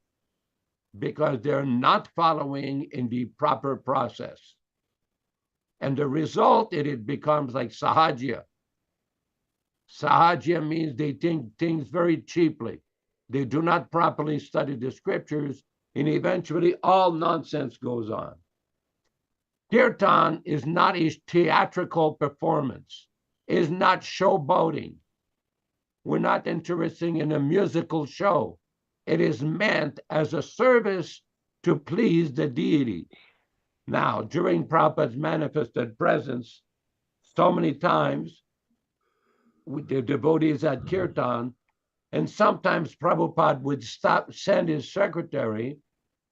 Because they're not following in the proper process. And the result, it becomes like sahajya. Sahajya means they think things very cheaply. They do not properly study the scriptures, and eventually all nonsense goes on. Kirtan is not a theatrical performance, is not showboating. We're not interested in a musical show. It is meant as a service to please the deity. Now, during Prabhupada's manifested presence, so many times, with the devotees at Kirtan, and sometimes Prabhupada would send his secretary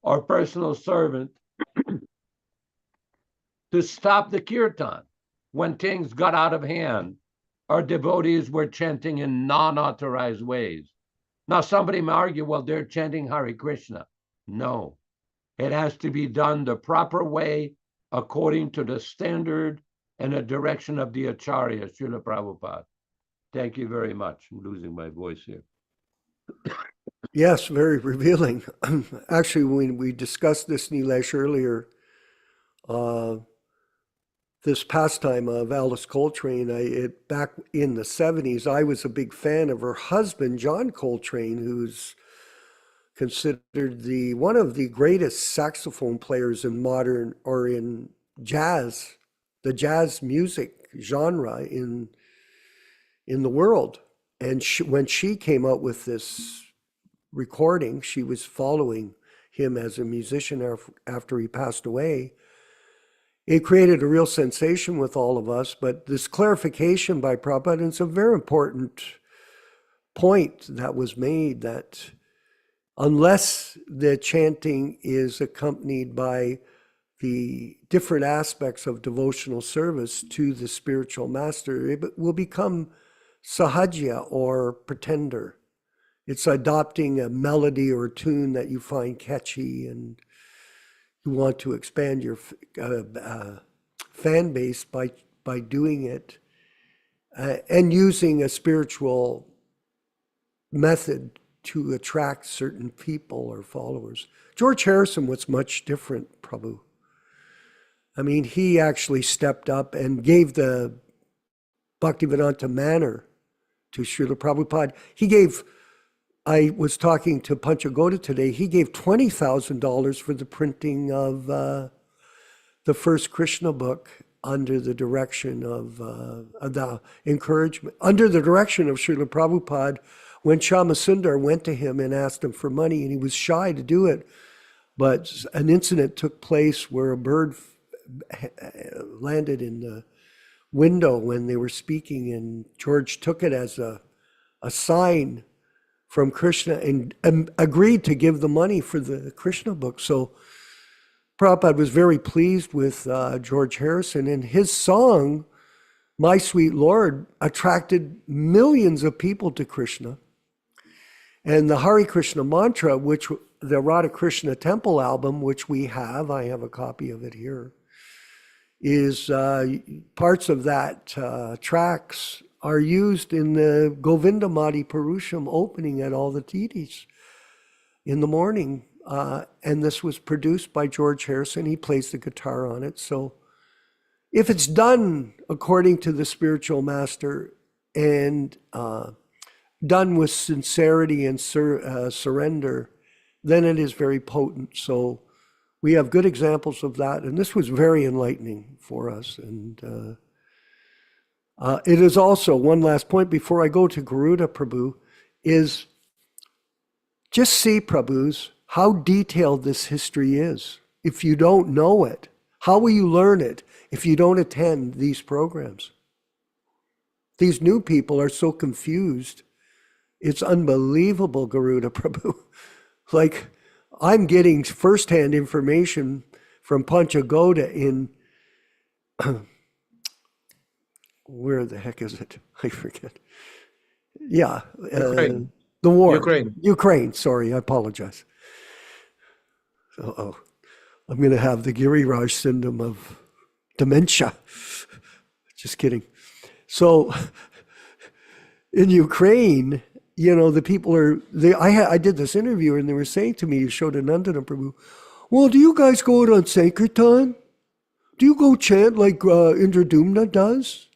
or personal servant to stop the Kirtan when things got out of hand or devotees were chanting in non-authorized ways. Now, somebody may argue, well, they're chanting Hare Krishna. No, it has to be done the proper way according to the standard and the direction of the Acharya, Srila Prabhupada. Thank you very much. I'm losing my voice here. Yes, very revealing. Actually, when we discussed this, Nilesh, earlier, this pastime of Alice Coltrane, back in the 70s, I was a big fan of her husband, John Coltrane, who's considered one of the greatest saxophone players in modern or in jazz, the jazz music genre in the world. And when she came out with this recording, she was following him as a musician after he passed away. It created a real sensation with all of us, but this clarification by Prabhupada, and it's a very important point that was made, that unless the chanting is accompanied by the different aspects of devotional service to the spiritual master, it will become sahajya or pretender. It's adopting a melody or tune that you find catchy and you want to expand your fan base by doing it and using a spiritual method to attract certain people or followers. George Harrison was much different, Prabhu. I mean, he actually stepped up and gave the Bhaktivedanta manor to Srila Prabhupada. I was talking to Panchagoda today, he gave $20,000 for the printing of the first Krishna book under the direction of the encouragement, under the direction of Srila Prabhupada, when Shyamasundar went to him and asked him for money, and he was shy to do it. But an incident took place where a bird landed in the window when they were speaking, and George took it as a sign from Krishna and agreed to give the money for the Krishna book. So Prabhupada was very pleased with George Harrison, and his song, My Sweet Lord, attracted millions of people to Krishna. And the Hare Krishna mantra, which the Radha Krishna Temple album, which I have a copy of it here, is parts of that tracks are used in the Govindamati Purusham opening at all the titis in the morning. And this was produced by George Harrison. He plays the guitar on it. So if it's done according to the spiritual master and done with sincerity and surrender, then it is very potent. So we have good examples of that. And this was very enlightening for us. And it is also, one last point before I go to Garuda Prabhu, is just see, Prabhus, how detailed this history is. If you don't know it, how will you learn it if you don't attend these programs? These new people are so confused. It's unbelievable, Garuda Prabhu. Like, I'm getting firsthand information from Panchagoda in, where the heck is it? I forget. Yeah. Ukraine. The war. Ukraine. Sorry, I apologize. Uh-oh. I'm going to have the Giriraj syndrome of dementia. Just kidding. So in Ukraine, the people I did this interview and they were saying to me, Yashodanandana Prabhu, well, do you guys go out on Sankirtan? Do you go chant like Indradumna does?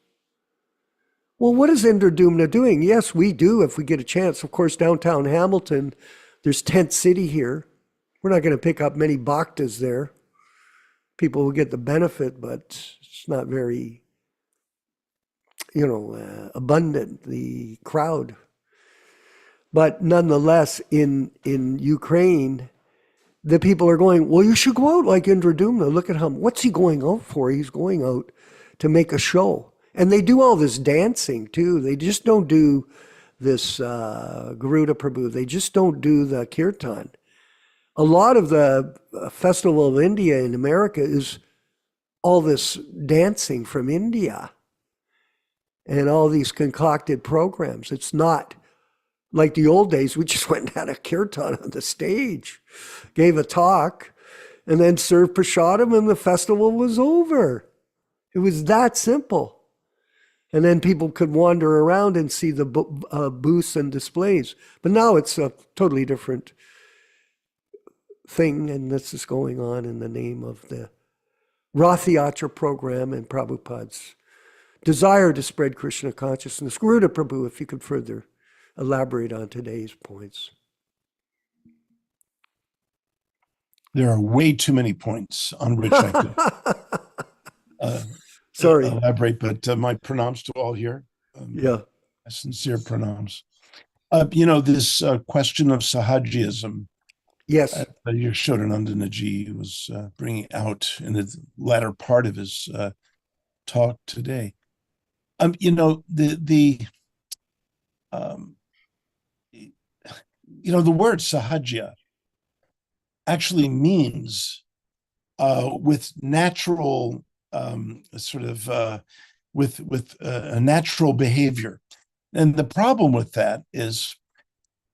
Well, what is Indradumna doing? Yes, we do if we get a chance. Of course, downtown Hamilton, there's Tent City here. We're not going to pick up many bhaktas there. People will get the benefit, but it's not very, abundant, the crowd. But nonetheless, in Ukraine, the people are going, well, you should go out like Indradumna. Look at him. What's he going out for? He's going out to make a show. And they do all this dancing too. They just don't do this Garuda Prabhu. They just don't do the kirtan. A lot of the Festival of India in America is all this dancing from India and all these concocted programs. It's not like the old days. We just went and had a kirtan on the stage, gave a talk, and then served prasadam, and the festival was over. It was that simple. And then people could wander around and see the booths and displays. But now it's a totally different thing, and this is going on in the name of the Rath Yatra program and Prabhupada's desire to spread Krishna consciousness. Garuda Prabhu, if you could further elaborate on today's points. There are way too many points on which I could Sorry. elaborate, but my pranams to all here. Yeah. Sincere pranams. This question of Sahajism, Yes. Yashodanandana ji was bringing out in the latter part of his talk today. The word Sahajya actually means with natural with a natural behavior. And the problem with that is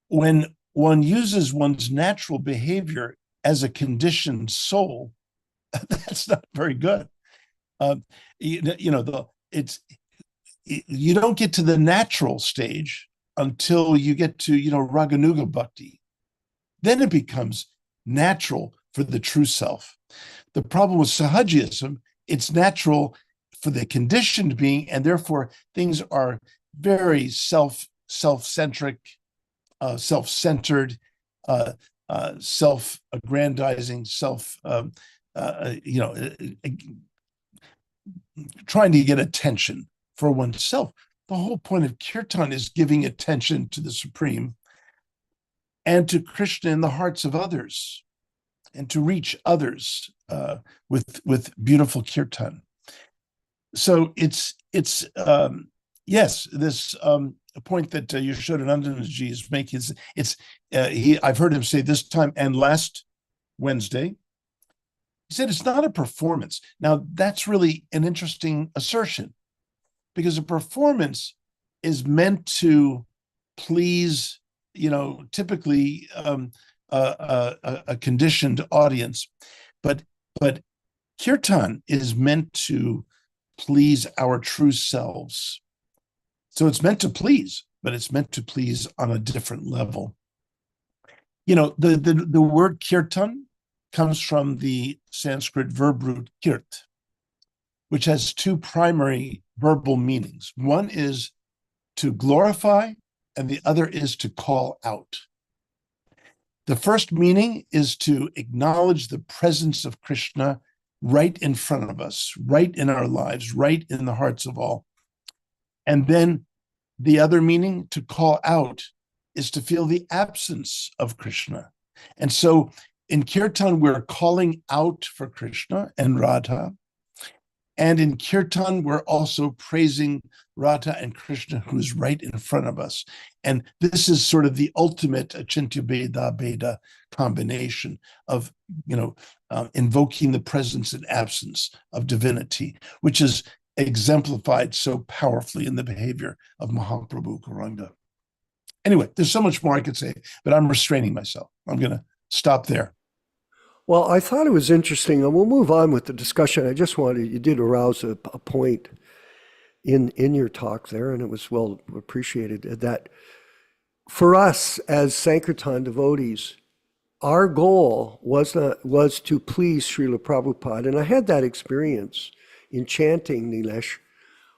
when one uses one's natural behavior as a conditioned soul, that's not very good. You don't get to the natural stage until you get to, Raganuga Bhakti. Then it becomes natural for the true self. The problem with Sahajism, it's natural for the conditioned being, and therefore things are very self-centric, self-centered, self-aggrandizing, trying to get attention for oneself. The whole point of kirtan is giving attention to the Supreme and to Krishna in the hearts of others, and to reach others with beautiful kirtan. So it's yes, this point that Yashodananda Ji is making is I've heard him say this time and last Wednesday. He said it's not a performance. Now that's really an interesting assertion, because a performance is meant to please, typically a conditioned audience, but kirtan is meant to please our true selves. So it's meant to please, but it's meant to please on a different level. The word kirtan comes from the Sanskrit verb root kirt, which has two primary verbal meanings. One is to glorify, and the other is to call out. The first meaning is to acknowledge the presence of Krishna right in front of us, right in our lives, right in the hearts of all. And then the other meaning, to call out, is to feel the absence of Krishna. And so in Kirtan, we're calling out for Krishna and Radha. And in Kirtan, we're also praising Radha and Krishna, who's right in front of us. And this is sort of the ultimate Achintya Bheda Bheda combination of, invoking the presence and absence of divinity, which is exemplified so powerfully in the behavior of Mahaprabhu Gauranga. Anyway, there's so much more I could say, but I'm restraining myself. I'm going to stop there. Well, I thought it was interesting, and we'll move on with the discussion. I just you did arouse a point in your talk there, and it was well appreciated, that for us as Sankirtan devotees, our goal was to please Srila Prabhupada. And I had that experience in chanting, Nilesh.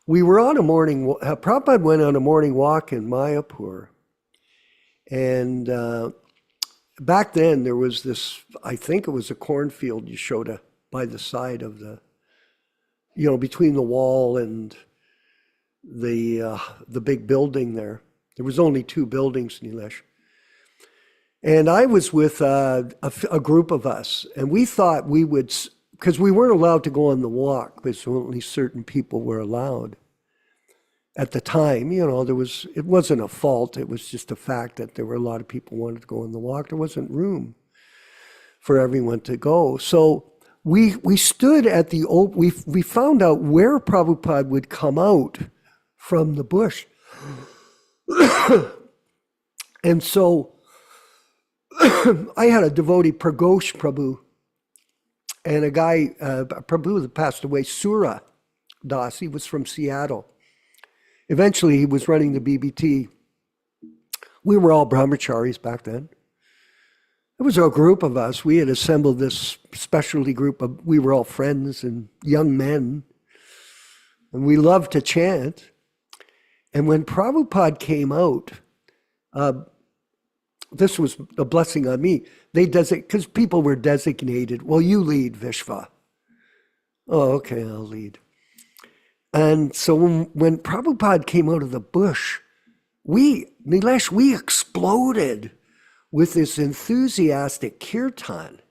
We were on Prabhupada went on a morning walk in Mayapur. And back then there was this, I think it was a cornfield, Yashoda, by the side of between the wall and the big building there. There was only two buildings, Nilesh. And I was with a group of us, and we thought we would, because we weren't allowed to go on the walk, because only certain people were allowed. At the time, it wasn't a fault, it was just a fact that there were a lot of people who wanted to go on the walk. There wasn't room for everyone to go. So we stood at we found out where Prabhupada would come out from the bush. And so I had a devotee, Pragosh Prabhu, and a guy, Prabhu that passed away, Sura Das. He was from Seattle. Eventually, he was running the BBT. We were all brahmacharis back then. It was a group of us. We had assembled this specialty group we were all friends and young men, and we loved to chant. And when Prabhupada came out, this was a blessing on me. Because people were designated, well, you lead, Vishva. Oh, okay, I'll lead. And so when Prabhupada came out of the bush, Nilesh, we exploded with this enthusiastic kirtan.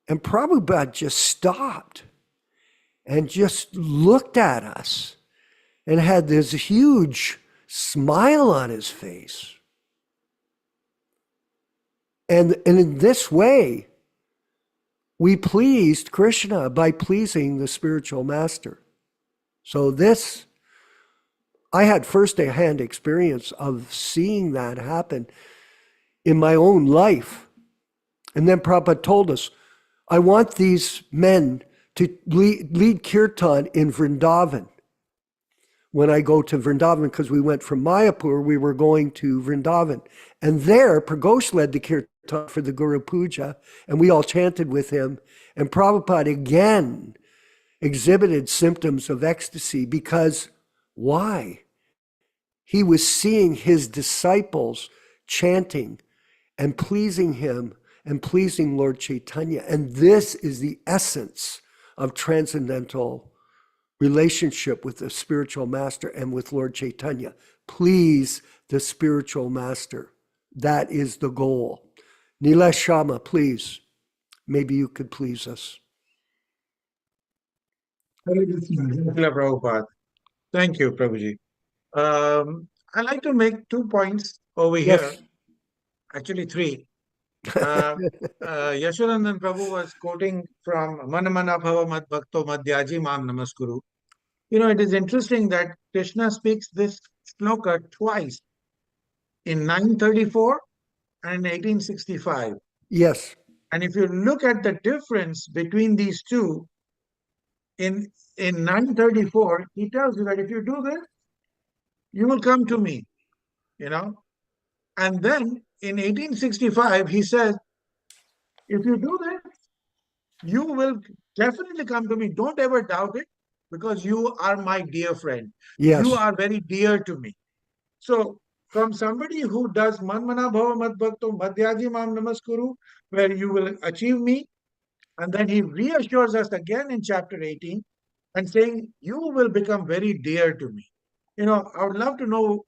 And Prabhupada just stopped and just looked at us and had this huge smile on his face. And in this way, we pleased Krishna by pleasing the spiritual master. So this, I had first-hand experience of seeing that happen in my own life. And then Prabhupada told us, I want these men to lead kirtan in Vrindavan. When I go to Vrindavan, because we went from Mayapur, we were going to Vrindavan. And there, Pragosh led the kirtan for the Guru Puja, and we all chanted with him. And Prabhupada again exhibited symptoms of ecstasy because why? He was seeing his disciples chanting and pleasing him and pleasing Lord Chaitanya. And this is the essence of transcendental relationship with the spiritual master and with Lord Chaitanya. Please the spiritual master. That is the goal. Nilesh Shama, please. Maybe you could please us. Prabhupada. Thank you, Prabhuji. I'd like to make 2 points over Yes. here, actually 3. Yashodanand Prabhu was quoting from Manamana Bhava Mad Bhakto Madhyaji Mam Namaskuru. You know, it is interesting that Krishna speaks this shloka twice, in 934 and in 1865. Yes. And if you look at the difference between these two, in 934, he tells you that if you do this, you will come to me, you know. And then in 1865, he says, if you do this, you will definitely come to me. Don't ever doubt it, because you are my dear friend. Yes. You are very dear to me. So from somebody who does Manmana Bhava Mad Bhakto Madhyaji Mam Namaskuru, where you will achieve me, and then he reassures us again in chapter 18 and saying, you will become very dear to me. You know, I would love to know,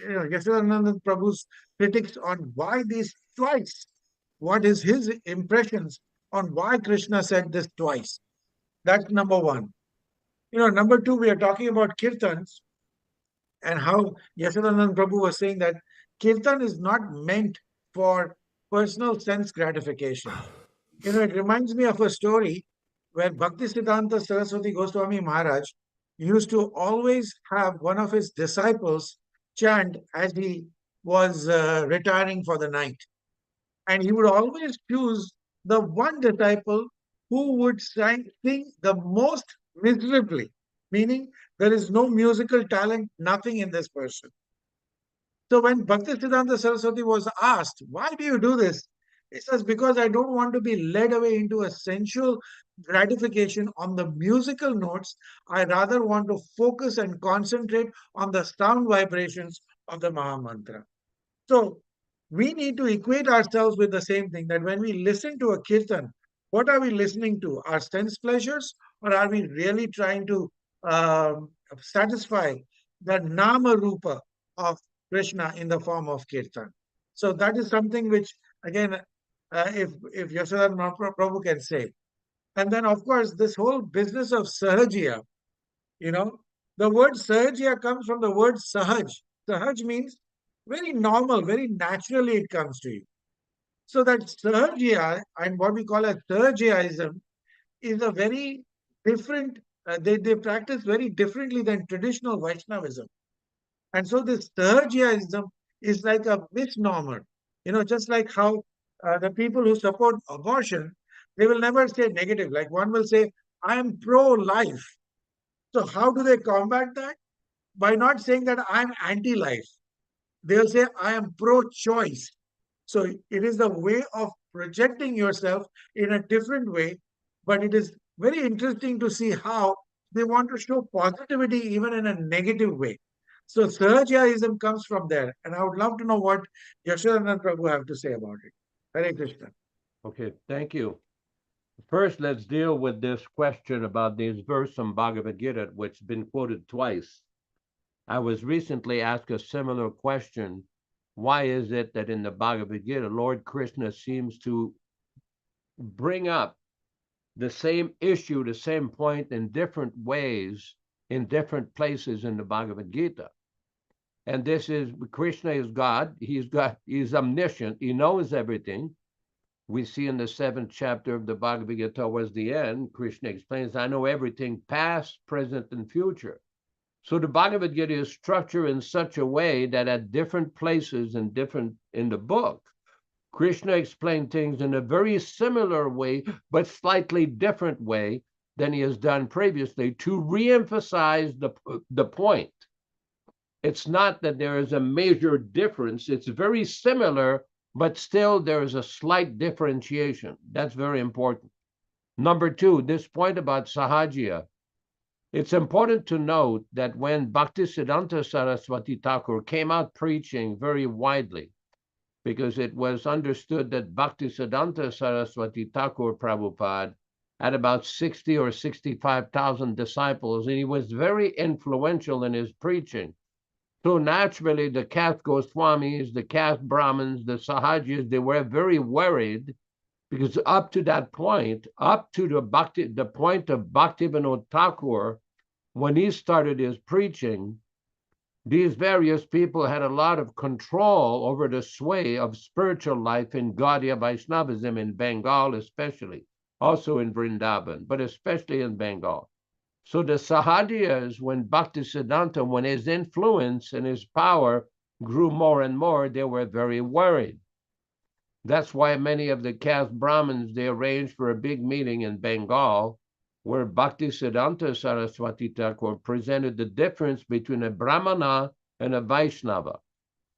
Yashodanand Prabhu's critics on why these twice. What is his impressions on why Krishna said this twice? That's number 1. You know, number 2, we are talking about kirtans and how Yashodanand Prabhu was saying that kirtan is not meant for personal sense gratification. You know, it reminds me of a story where Bhaktisiddhanta Saraswati Goswami Maharaj used to always have one of his disciples chant as he was retiring for the night. And he would always choose the one disciple who would sing the most miserably, meaning there is no musical talent, nothing in this person. So when Bhaktisiddhanta Saraswati was asked, why do you do this? He says, because I don't want to be led away into a sensual gratification on the musical notes. I rather want to focus and concentrate on the sound vibrations of the Maha Mantra. So we need to equate ourselves with the same thing, that when we listen to a kirtan, what are we listening to? Our sense pleasures, or are we really trying to satisfy the Nama Rupa of Krishna in the form of kirtan? So that is something which, again, if Yashodanand Prabhu can say. And then, of course, this whole business of Sahajiya, you know, the word Sahajiya comes from the word Sahaj. Sahaj means very normal, very naturally it comes to you. So that Sahajiya and what we call as Sahajiyaism is a very different, they practice very differently than traditional Vaishnavism. And so this Sahajiyaism is like a misnomer, you know, just like how the people who support abortion, they will never say negative. Like one will say, I am pro-life. So how do they combat that? By not saying that I'm anti-life. They'll say, I am pro-choice. So it is the way of projecting yourself in a different way, but it is very interesting to see how they want to show positivity even in a negative way. So Sahajiyaism comes from there. And I would love to know what Yashodanand Prabhu have to say about it. Hare Krishna. Okay, thank you. First, let's deal with this question about this verse from Bhagavad Gita, which has been quoted twice. I was recently asked a similar question. Why is it that in the Bhagavad Gita, Lord Krishna seems to bring up the same issue, the same point in different ways, in different places in the Bhagavad Gita? And this is, Krishna is God. He's omniscient. He knows everything. we see in the 7th chapter of the Bhagavad Gita towards the end, Krishna explains, I know everything past, present, and future. So the Bhagavad Gita is structured in such a way that at different places and different in the book, Krishna explained things in a very similar way, but slightly different way than he has done previously to re-emphasize the point. It's not that there is a major difference. It's very similar, but still there is a slight differentiation. That's very important. Number 2, this point about Sahaja. It's important to note that when Bhaktisiddhanta Saraswati Thakur came out preaching very widely, because it was understood that Bhaktisiddhanta Saraswati Thakur Prabhupada had about 60 or 65,000 disciples, and he was very influential in his preaching. So naturally, the caste Goswamis, the caste Brahmins, the Sahajas, they were very worried because up to that point, up to the point of Bhaktivinoda Thakur, when he started his preaching, these various people had a lot of control over the sway of spiritual life in Gaudiya Vaishnavism in Bengal especially, also in Vrindavan, but especially in Bengal. So the Sahajiyas, when Bhaktisiddhanta, when his influence and his power grew more and more, they were very worried. That's why many of the caste Brahmins, they arranged for a big meeting in Bengal where Bhaktisiddhanta Saraswati Thakur presented the difference between a Brahmana and a Vaishnava.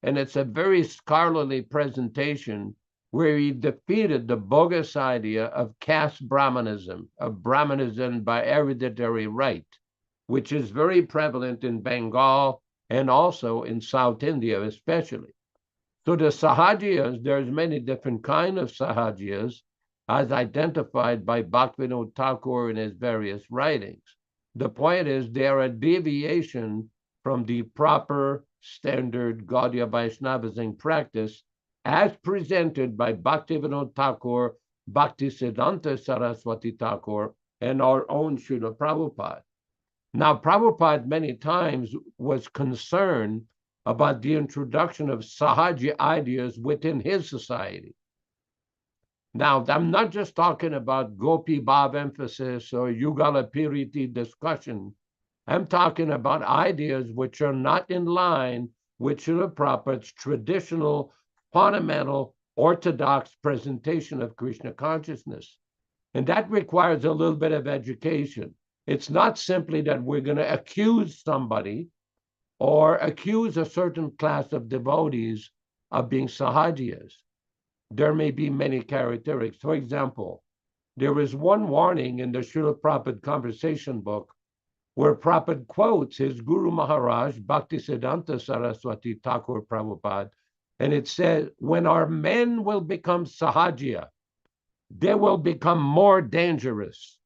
And it's a very scholarly presentation where he defeated the bogus idea of caste Brahmanism, of Brahmanism by hereditary right, which is very prevalent in Bengal and also in South India especially. So the Sahajiyas, there's many different kinds of Sahajiyas as identified by Bhaktivinoda Thakur in his various writings. The point is they're a deviation from the proper standard Gaudiya Vaishnavism practice as presented by Bhaktivinoda Thakur, Bhaktisiddhanta Saraswati Thakur, and our own Srila Prabhupada. Now, Prabhupada many times was concerned about the introduction of Sahaja ideas within his society. Now, I'm not just talking about Gopi Bhav emphasis or Yugala Piriti discussion. I'm talking about ideas which are not in line with Srila Prabhupada's traditional, fundamental, orthodox presentation of Krishna consciousness. And that requires a little bit of education. It's not simply that we're going to accuse somebody or accuse a certain class of devotees of being Sahajiyas. There may be many characteristics. For example, there is one warning in the Srila Prabhupada conversation book where Prabhupada quotes his Guru Maharaj, Bhaktisiddhanta Saraswati Thakur Prabhupada, and it says, when our men will become Sahajiya, they will become more dangerous.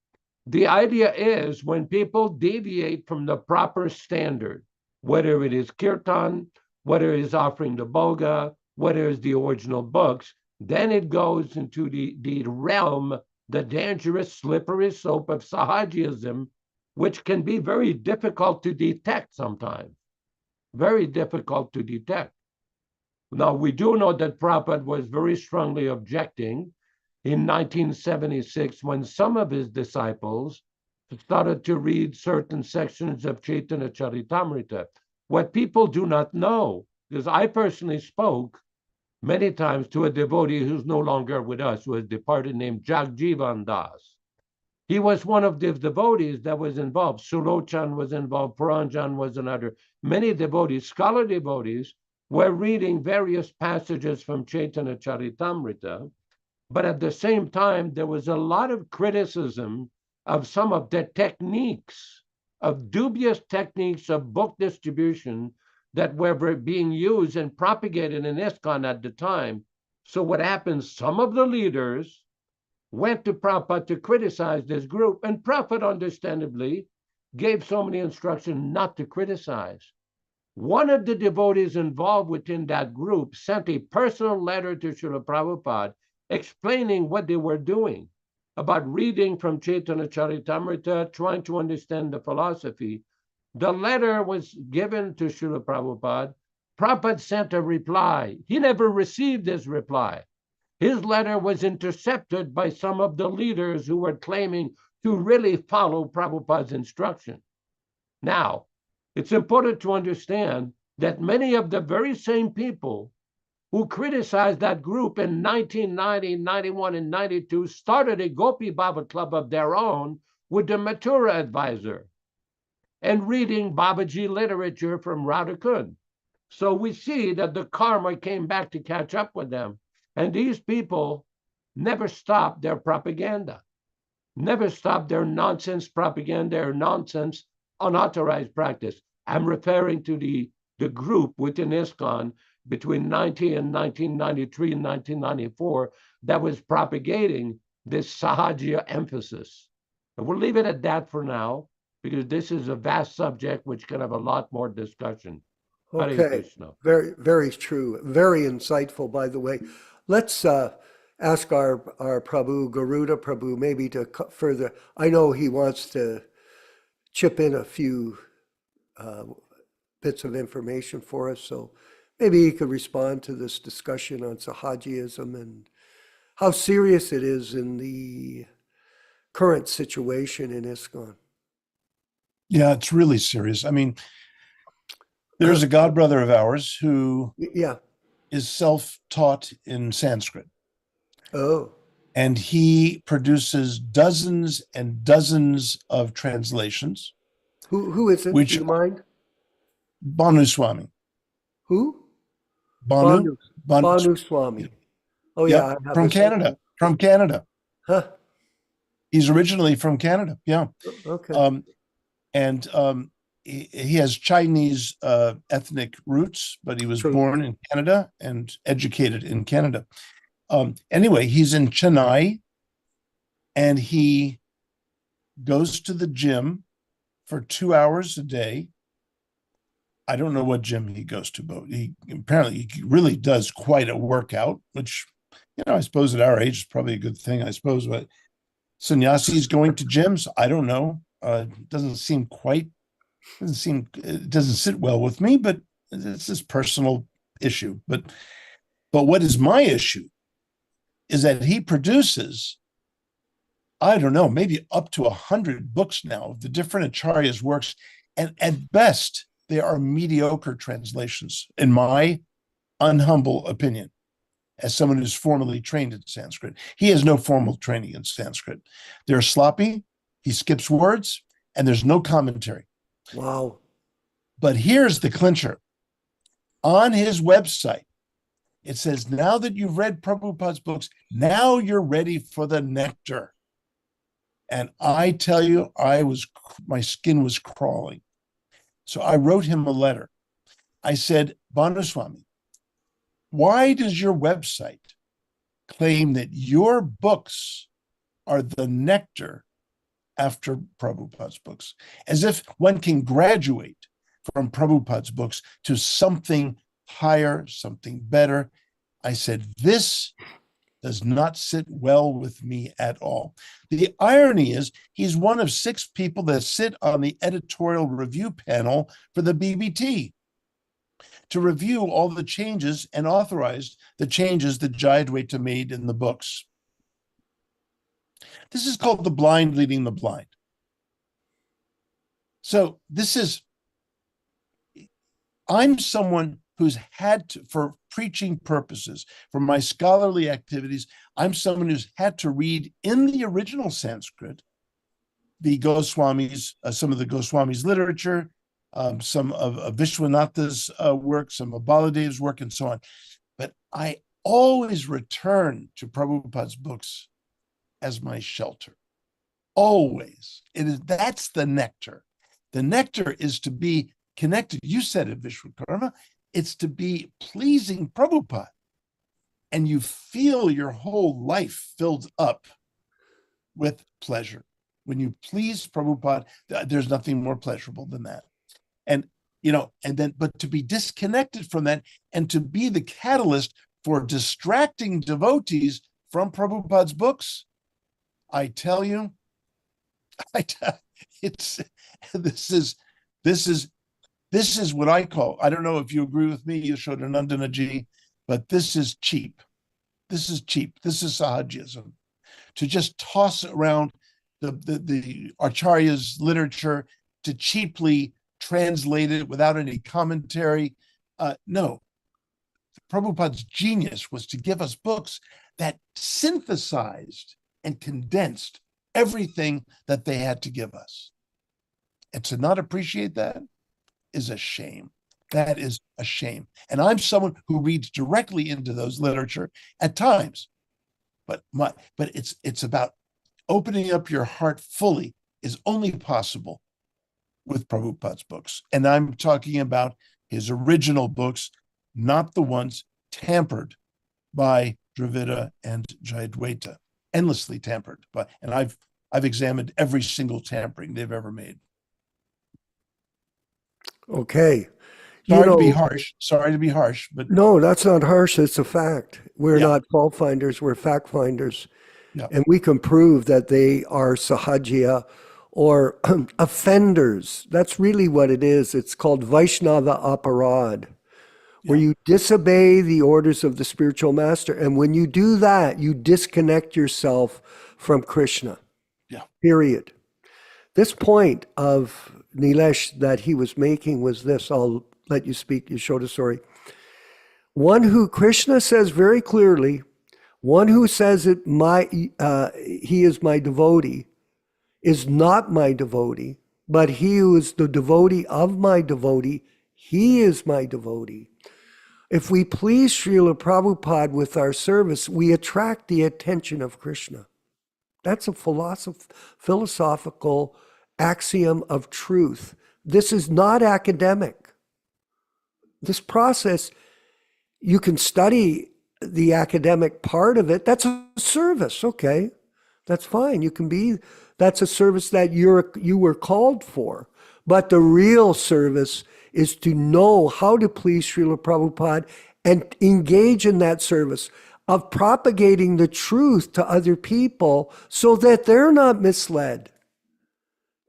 The idea is when people deviate from the proper standard, whether it is kirtan, whether it is offering the bhoga, whether it is the original books, then it goes into the realm, the dangerous slippery slope of Sahajism, which can be very difficult to detect sometimes. Very difficult to detect. Now, we do know that Prabhupada was very strongly objecting in 1976 when some of his disciples started to read certain sections of Chaitanya Charitamrita. What people do not know, because I personally spoke many times to a devotee who's no longer with us, who has departed, named Jagjivan Das. He was one of the devotees that was involved. Sulochan was involved, Puranjan was another. Many devotees, scholar devotees, were reading various passages from Chaitanya Charitamrita, but at the same time, there was a lot of criticism of some of the techniques, of dubious techniques of book distribution that were being used and propagated in ISKCON at the time. So what happened, some of the leaders went to Prabhupada to criticize this group, and Prabhupada understandably gave so many instructions not to criticize. One of the devotees involved within that group sent a personal letter to Srila Prabhupada explaining what they were doing about reading from Chaitanya Charitamrita, trying to understand the philosophy. The letter was given to Srila Prabhupada. Prabhupada sent a reply. He never received his reply. his letter was intercepted by some of the leaders who were claiming to really follow Prabhupada's instruction. Now, it's important to understand that many of the very same people who criticized that group in 1990, 91, and 92 started a Gopi Baba club of their own with the Mathura advisor and reading Babaji literature from Radhakund. So we see that the karma came back to catch up with them. And these people never stopped their propaganda, never stopped their nonsense propaganda or nonsense unauthorized practice. I'm referring to the group within ISKCON between 1993 and 1994 that was propagating this Sahaja emphasis. And we'll leave it at that for now, because this is a vast subject which can have a lot more discussion. Hare Okay, Krishna. very, very true. Very insightful, by the way. Let's ask our Prabhu, Garuda Prabhu, maybe to further. I know he wants to chip in a few bits of information for us, so maybe he could respond to this discussion on Sahajiism and how serious it is in the current situation in ISKCON. Yeah, it's really serious. I mean, there's a godbrother of ours who Yeah. is self-taught in Sanskrit, Oh, and he produces dozens and dozens of translations, who is it? which Do you mind? Banu Swami. Who? Banu? Banu Swami. Oh Yep, yeah, I have from a Canada. From Canada. Huh. He's originally from Canada. Yeah. Okay. He has Chinese ethnic roots, but he was True. born in Canada and educated in Canada. Anyway, he's in Chennai, and he goes to the gym for 2 hours a day. I don't know what gym he goes to, but he really does quite a workout, which, I suppose at our age is probably a good thing, I suppose. But sannyasis going to gyms, I don't know. It doesn't sit well with me, but it's this personal issue. But what is my issue is that he produces, I don't know, maybe up to 100 books now of the different acharyas' works, and at best they are mediocre translations, in my unhumble opinion, as someone who's formally trained in Sanskrit. He has no formal training in Sanskrit. They're sloppy, he skips words, and there's no commentary. Wow. But here's the clincher. On his website, it says, now that you've read Prabhupada's books, now you're ready for the nectar. And I tell you, my skin was crawling. So I wrote him a letter. I said, Banu Swami, why does your website claim that your books are the nectar after Prabhupada's books? As if one can graduate from Prabhupada's books to something higher, something better. I said, this does not sit well with me at all. The irony is he's one of 6 people that sit on the editorial review panel for the BBT to review all the changes and authorize the changes that Jayadvaita made in the books. This is called the blind leading the blind. So I'm someone who's had to, for preaching purposes, for my scholarly activities, I'm someone who's had to read in the original Sanskrit the Goswamis, some of the Goswamis' literature, some of Vishwanatha's work, some of Baladev's work, and so on. But I always return to Prabhupada's books as my shelter. Always. That's the nectar. The nectar is to be connected. You said it, Vishwakarma. It's to be pleasing Prabhupada. And you feel your whole life filled up with pleasure. When you please Prabhupada, there's nothing more pleasurable than that. But to be disconnected from that and to be the catalyst for distracting devotees from Prabhupada's books, I tell you, this is what I call, I don't know if you agree with me, Yashodanandana ji, but this is cheap. This is cheap. This is Sahajism. To just toss around the Acharya's literature, to cheaply translate it without any commentary. No. Prabhupada's genius was to give us books that synthesized and condensed everything that they had to give us. And to not appreciate that is a shame. That is a shame. And I'm someone who reads directly into those literature at times. But it's about opening up your heart fully is only possible with Prabhupada's books. And I'm talking about his original books, not the ones tampered by Dravida and Jayadvaita, endlessly tampered. And I've examined every single tampering they've ever made. Okay. Sorry to be harsh, but no, that's not harsh. It's a fact. We're Yeah. not fault finders. We're fact finders. Yeah. And we can prove that they are Sahajya or offenders. That's really what it is. It's called Vaishnava Aparad, where you disobey the orders of the spiritual master. And when you do that, you disconnect yourself from Krishna. Yeah. Period. This point of Nilesh that he was making was this. I'll let you speak, Yashoda, sorry. One who Krishna says very clearly, one who says he is my devotee is not my devotee, but he who is the devotee of my devotee, he is my devotee. If we please Srila Prabhupada with our service, we attract the attention of Krishna. That's a philosophical axiom of truth. This is not academic. This process, you can study the academic part of it. That's a service, okay? That's fine. That's a service that you were called for. But the real service is to know how to please Srila Prabhupada and engage in that service of propagating the truth to other people so that they're not misled.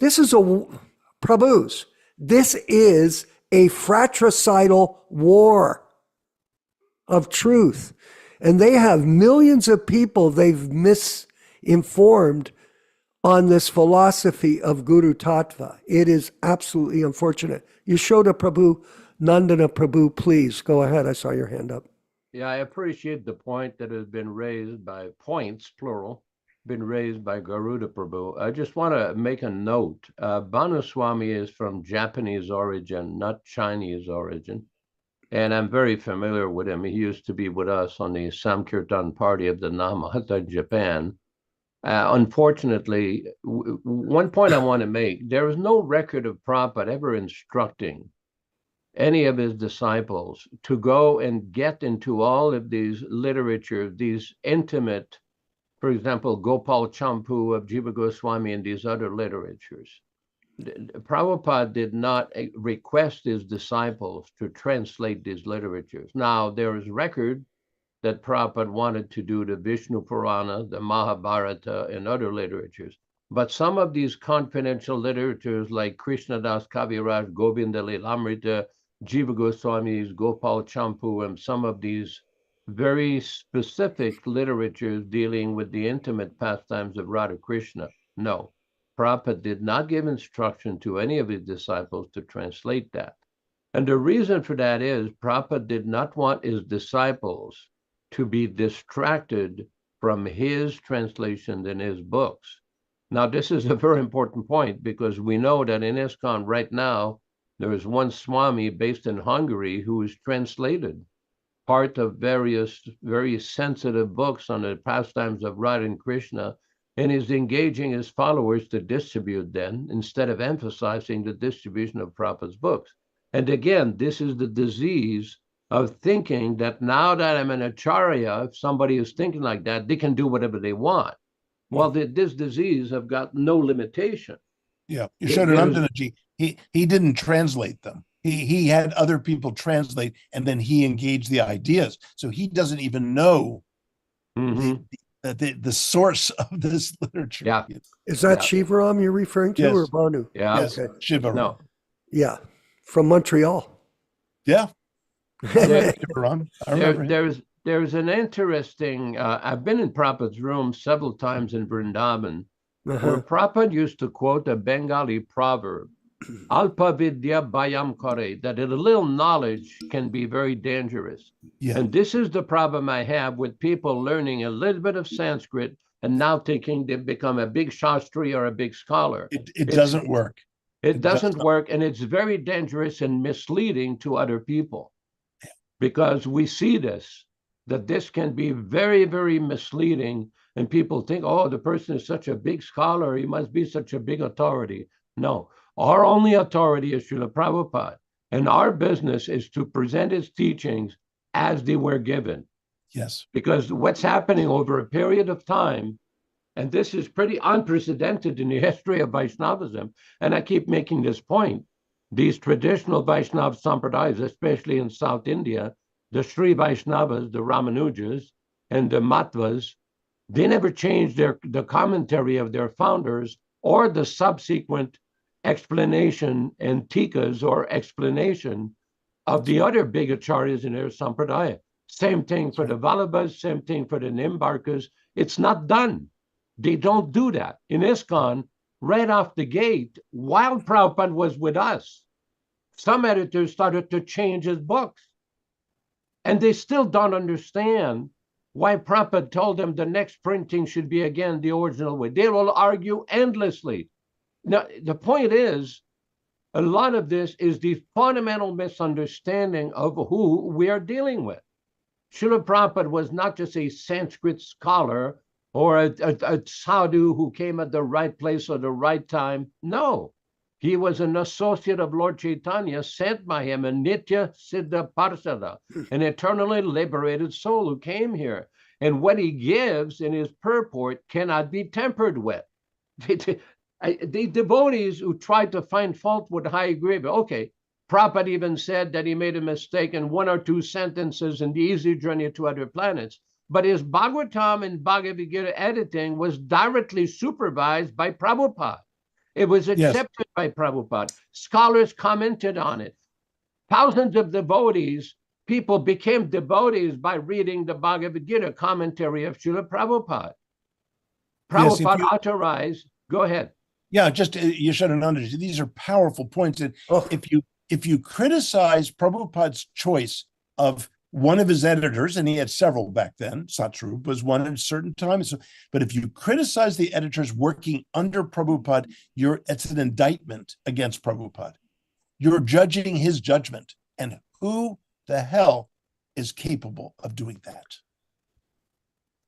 This is Prabhus, this is a fratricidal war of truth. And they have millions of people they've misinformed on this philosophy of Guru Tattva. It is absolutely unfortunate. Yashoda Prabhu, Nandana Prabhu, please go ahead. I saw your hand up. Yeah, I appreciate the point that has been raised by points, plural, been raised by Garuda Prabhu. I just want to make a note. Banuswami is from Japanese origin, not Chinese origin. And I'm very familiar with him. He used to be with us on the Samkirtan party of the Namahata in Japan. Unfortunately, one point I want to make, there is no record of Prabhupada ever instructing any of his disciples to go and get into all of these literature, these intimate, for example, Gopal Champu of Jiva Goswami and these other literatures. Prabhupada did not request his disciples to translate these literatures. Now, there is record that Prabhupada wanted to do the Vishnu Purana, the Mahabharata, and other literatures. But some of these confidential literatures like Krishnadas Kaviraj, Govinda Lilamrita, Jiva Goswami's Gopal Champu, and some of these very specific literatures dealing with the intimate pastimes of Radha Krishna. No, Prabhupada did not give instruction to any of his disciples to translate that. And the reason for that is Prabhupada did not want his disciples to be distracted from his translations in his books. Now, this is a very important point because we know that in ISKCON right now, there is one Swami based in Hungary who has translated part of various very sensitive books on the pastimes of Radha and Krishna and is engaging his followers to distribute them instead of emphasizing the distribution of Prabhupada's books. And again, this is the disease of thinking that now that I'm an Acharya, if somebody is thinking like that, they can do whatever they want. Well, this disease have got no limitation. Yeah, Yashodanandanaji, he didn't translate them. He had other people translate, and then he engaged the ideas. So he doesn't even know the source of this literature. Yeah. Is that Shivaram you're referring to, Yes. or Banu? Yeah. Yes, Okay. Shivaram. No. Yeah, from Montreal. Yeah. There- Shivaram. I remember him. there's an interesting, I've been in Prabhupada's room several times in Vrindavan, where Prabhupada used to quote a Bengali proverb, Alpa vidya bhayam kare, that a little knowledge can be very dangerous. Yeah. And this is the problem I have with people learning a little bit of Sanskrit and now thinking they've become a big Shastri or a big scholar. It doesn't work. It doesn't work, and it's very dangerous and misleading to other people, because we see this, that this can be very, very misleading, and people think, oh, the person is such a big scholar, he must be such a big authority. No, our only authority is Srila Prabhupada, and our business is to present his teachings as they were given. Yes. Because what's happening over a period of time, and this is pretty unprecedented in the history of Vaishnavism, and I keep making this point, these traditional Vaishnava Sampradayas, especially in South India, the Sri Vaishnavas, the Ramanujas, and the Mattvas, they never changed the commentary of their founders or the subsequent explanation and tikas or explanation of the other big acharyas in their Sampradaya. Same thing for the Vallabhas, same thing for the Nimbarkas. It's not done. They don't do that. In ISKCON, right off the gate, while Prabhupada was with us, some editors started to change his books. And they still don't understand why Prabhupada told them the next printing should be again the original way. They will argue endlessly. Now, the point is, a lot of this is the fundamental misunderstanding of who we are dealing with. Srila Prabhupada was not just a Sanskrit scholar or a sadhu who came at the right place at the right time. No, he was an associate of Lord Chaitanya, sent by him, a Nitya Siddha Parsada, an eternally liberated soul who came here. And what he gives in his purport cannot be tempered with. The devotees who tried to find fault with Hayagriva, okay, Prabhupada even said that he made a mistake in one or two sentences in the Easy Journey to Other Planets, but his Bhagavatam and Bhagavad Gita editing was directly supervised by Prabhupada. It was accepted by Prabhupada. Scholars commented on it. Thousands of devotees, people became devotees by reading the Bhagavad Gita commentary of Srila Prabhupada. Prabhupada authorized, go ahead. Yeah, just Nityānanda, these are powerful points. And if you criticize Prabhupada's choice of one of his editors, and he had several back then, Satsvarup was one at a certain time. So, but if you criticize the editors working under Prabhupada, it's an indictment against Prabhupada. You're judging his judgment. And who the hell is capable of doing that?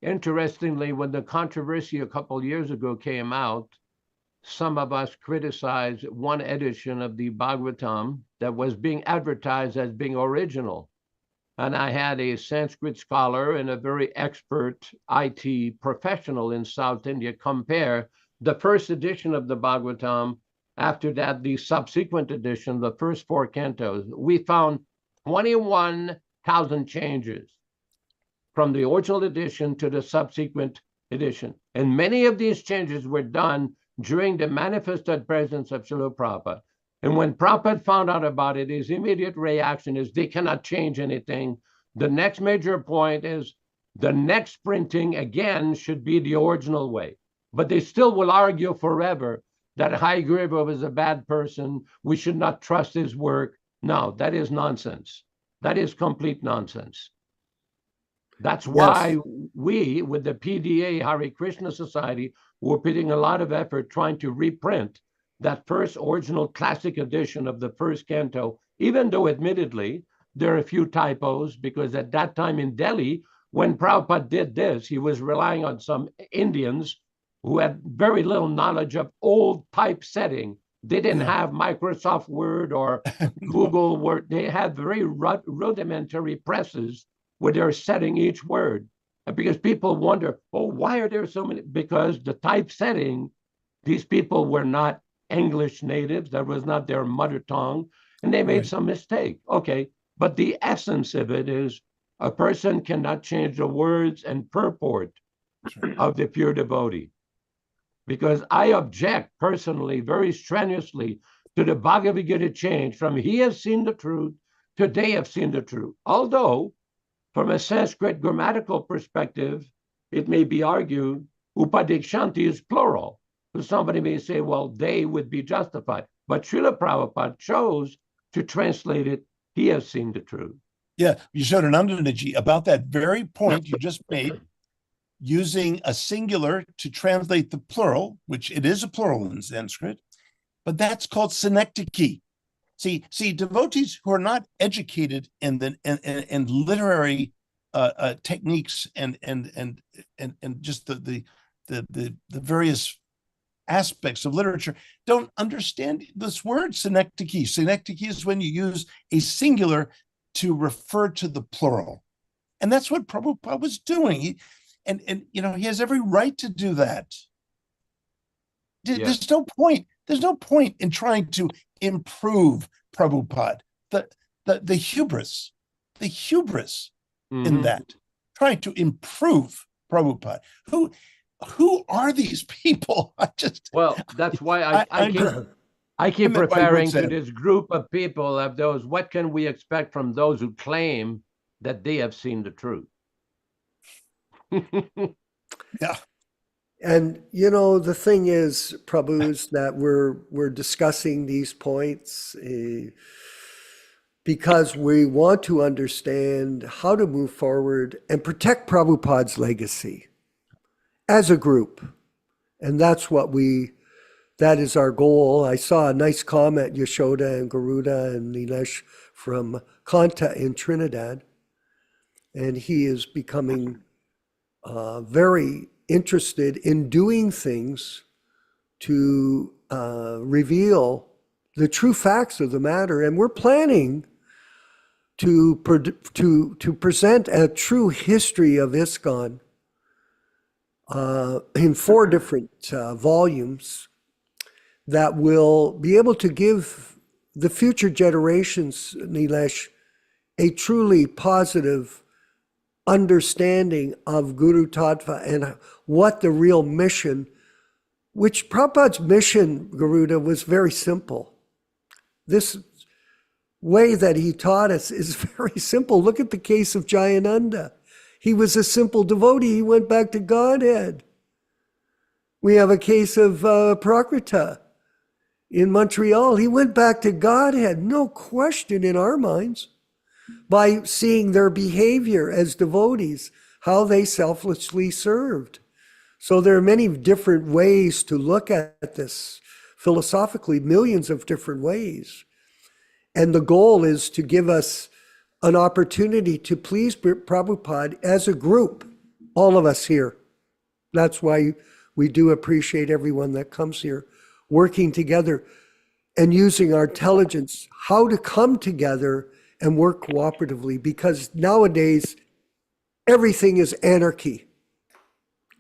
Interestingly, when the controversy a couple of years ago came out, some of us criticized one edition of the Bhagavatam that was being advertised as being original. And I had a Sanskrit scholar and a very expert IT professional in South India compare the first edition of the Bhagavatam, after that, the subsequent edition, the first 4 cantos. We found 21,000 changes from the original edition to the subsequent edition. And many of these changes were done during the manifested presence of Srila Prabhupada. And when Prabhupada found out about it, his immediate reaction is they cannot change anything. The next major point is the next printing, again, should be the original way. But they still will argue forever that Hayagriva was a bad person. We should not trust his work. No, that is nonsense. That is complete nonsense. That's why we, with the PDA Hare Krishna Society, were putting a lot of effort trying to reprint that first original classic edition of the first canto, even though admittedly there are a few typos, because at that time in Delhi, when Prabhupada did this, he was relying on some Indians who had very little knowledge of old typesetting. They didn't have Microsoft Word or Google Word. They had very rudimentary presses where they're setting each word. And because people wonder, oh, why are there so many? Because the typesetting, these people were not English natives. That was not their mother tongue. And they made some mistake. Okay, but the essence of it is a person cannot change the words and purport of the pure devotee. Because I object personally, very strenuously, to the Bhagavad Gita change from he has seen the truth to they have seen the truth. Although From a Sanskrit grammatical perspective, it may be argued Upadikshanti is plural. So somebody may say, well, they would be justified. But Srila Prabhupada chose to translate it, he has seen the truth. Yeah, Yashodanandanji, about that very point you just made, using a singular to translate the plural, which it is a plural in Sanskrit, but that's called synecdoche. See, devotees who are not educated in the in literary techniques and just the various aspects of literature don't understand this word synecdoche. Synecdoche is when you use a singular to refer to the plural, and that's what Prabhupada was doing. He has every right to do that. There's no point. There's no point in trying to improve Prabhupada. The hubris in that, trying to improve Prabhupada. Who are these people? That's why I keep referring to this group of people, of those, what can we expect from those who claim that they have seen the truth? Yeah. And the thing is, Prabhus, that we're discussing these points because we want to understand how to move forward and protect Prabhupada's legacy as a group. And that is our goal. I saw a nice comment, Yashoda and Garuda and Nilesh from Kanta in Trinidad. And he is becoming very interested in doing things to reveal the true facts of the matter. And we're planning to present a true history of ISKCON in 4 different volumes that will be able to give the future generations, Nilesh, a truly positive understanding of Guru Tattva and what the real mission, which Prabhupada's mission, Garuda, was very simple. This way that he taught us is very simple. Look at the case of Jayananda. He was a simple devotee. He went back to Godhead. We have a case of Prakrita in Montreal. He went back to Godhead, no question in our minds, by seeing their behavior as devotees, how they selflessly served. So there are many different ways to look at this philosophically, millions of different ways. And the goal is to give us an opportunity to please Prabhupada as a group, all of us here. That's why we do appreciate everyone that comes here, working together and using our intelligence, how to come together and work cooperatively, because nowadays everything is anarchy.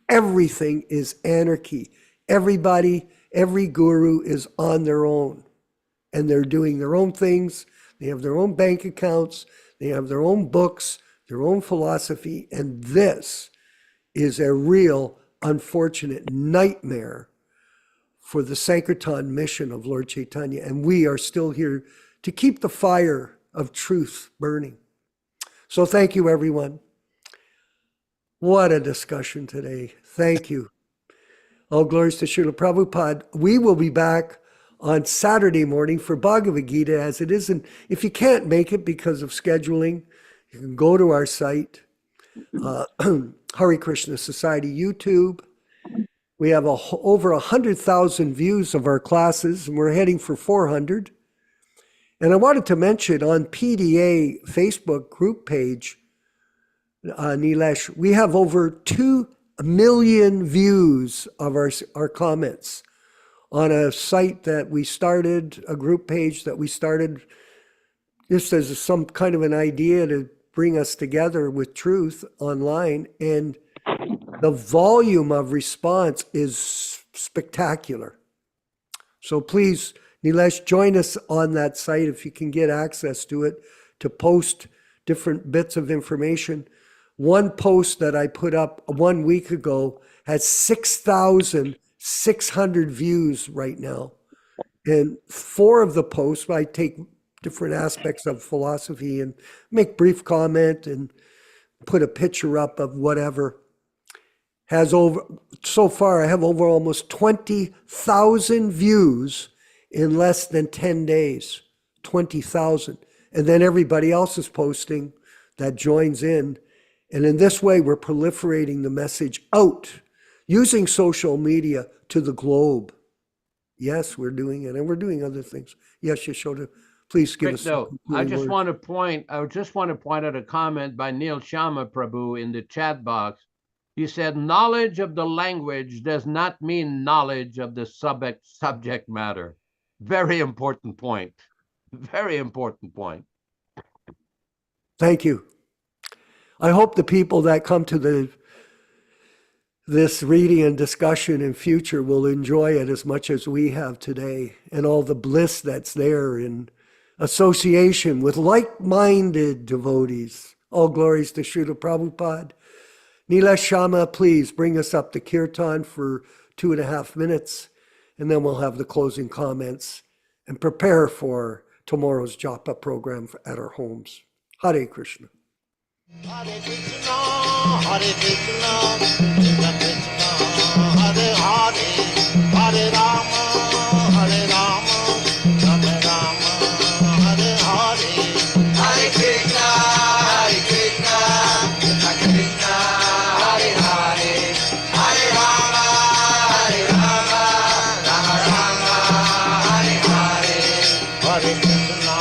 Everything is anarchy. Everybody, every guru is on their own, and they're doing their own things. They have their own bank accounts. They have their own books, their own philosophy. And this is a real unfortunate nightmare for the Sankirtan mission of Lord Chaitanya. And we are still here to keep the fire of truth burning. So thank you, everyone. What a discussion today. Thank you. All glories to Srila Prabhupada. We will be back on Saturday morning for Bhagavad Gita, as it is. And if you can't make it because of scheduling, you can go to our site, Hare Krishna Society YouTube. We have over 100,000 views of our classes, and we're heading for 400. And I wanted to mention on PDA Facebook group page, Nilesh, we have over 2 million views of our comments on a site that we started, a group page that we started just as some kind of an idea to bring us together with truth online. And the volume of response is spectacular. So please, Nilesh, join us on that site if you can get access to it, to post different bits of information. One post that I put up 1 week ago has 6,600 views right now. And 4 of the posts, I take different aspects of philosophy and make brief comment and put a picture up of whatever. Has over, so far I have over almost 20,000 views in less than 10 days. 20,000. And then everybody else is posting that joins in. And in this way, we're proliferating the message out using social media to the globe. Yes, we're doing it, and we're doing other things. Yes, Yashoda, please give us some I just words. want to point out a comment by Neil Sharma Prabhu in the chat box. He said, knowledge of the language does not mean knowledge of the subject matter. Very important point. Very important point. Thank you. I hope the people that come to this reading and discussion in future will enjoy it as much as we have today, and all the bliss that's there in association with like-minded devotees. All glories to Srila Prabhupada. Neela Shama, please bring us up to Kirtan for 2.5 minutes, and then we'll have the closing comments and prepare for tomorrow's japa program at our homes. Hare Krishna. Hare Krishna, Hare Krishna, Krishna Krishna, Hare Hare, Hare Rama, Hare Rama, Rama Rama, Hare Hare. Hare Krishna, Hare Krishna, Krishna Krishna, Hare Hare, Hare Rama, Hare Rama, Rama Rama, Hare Hare. Hare Krishna,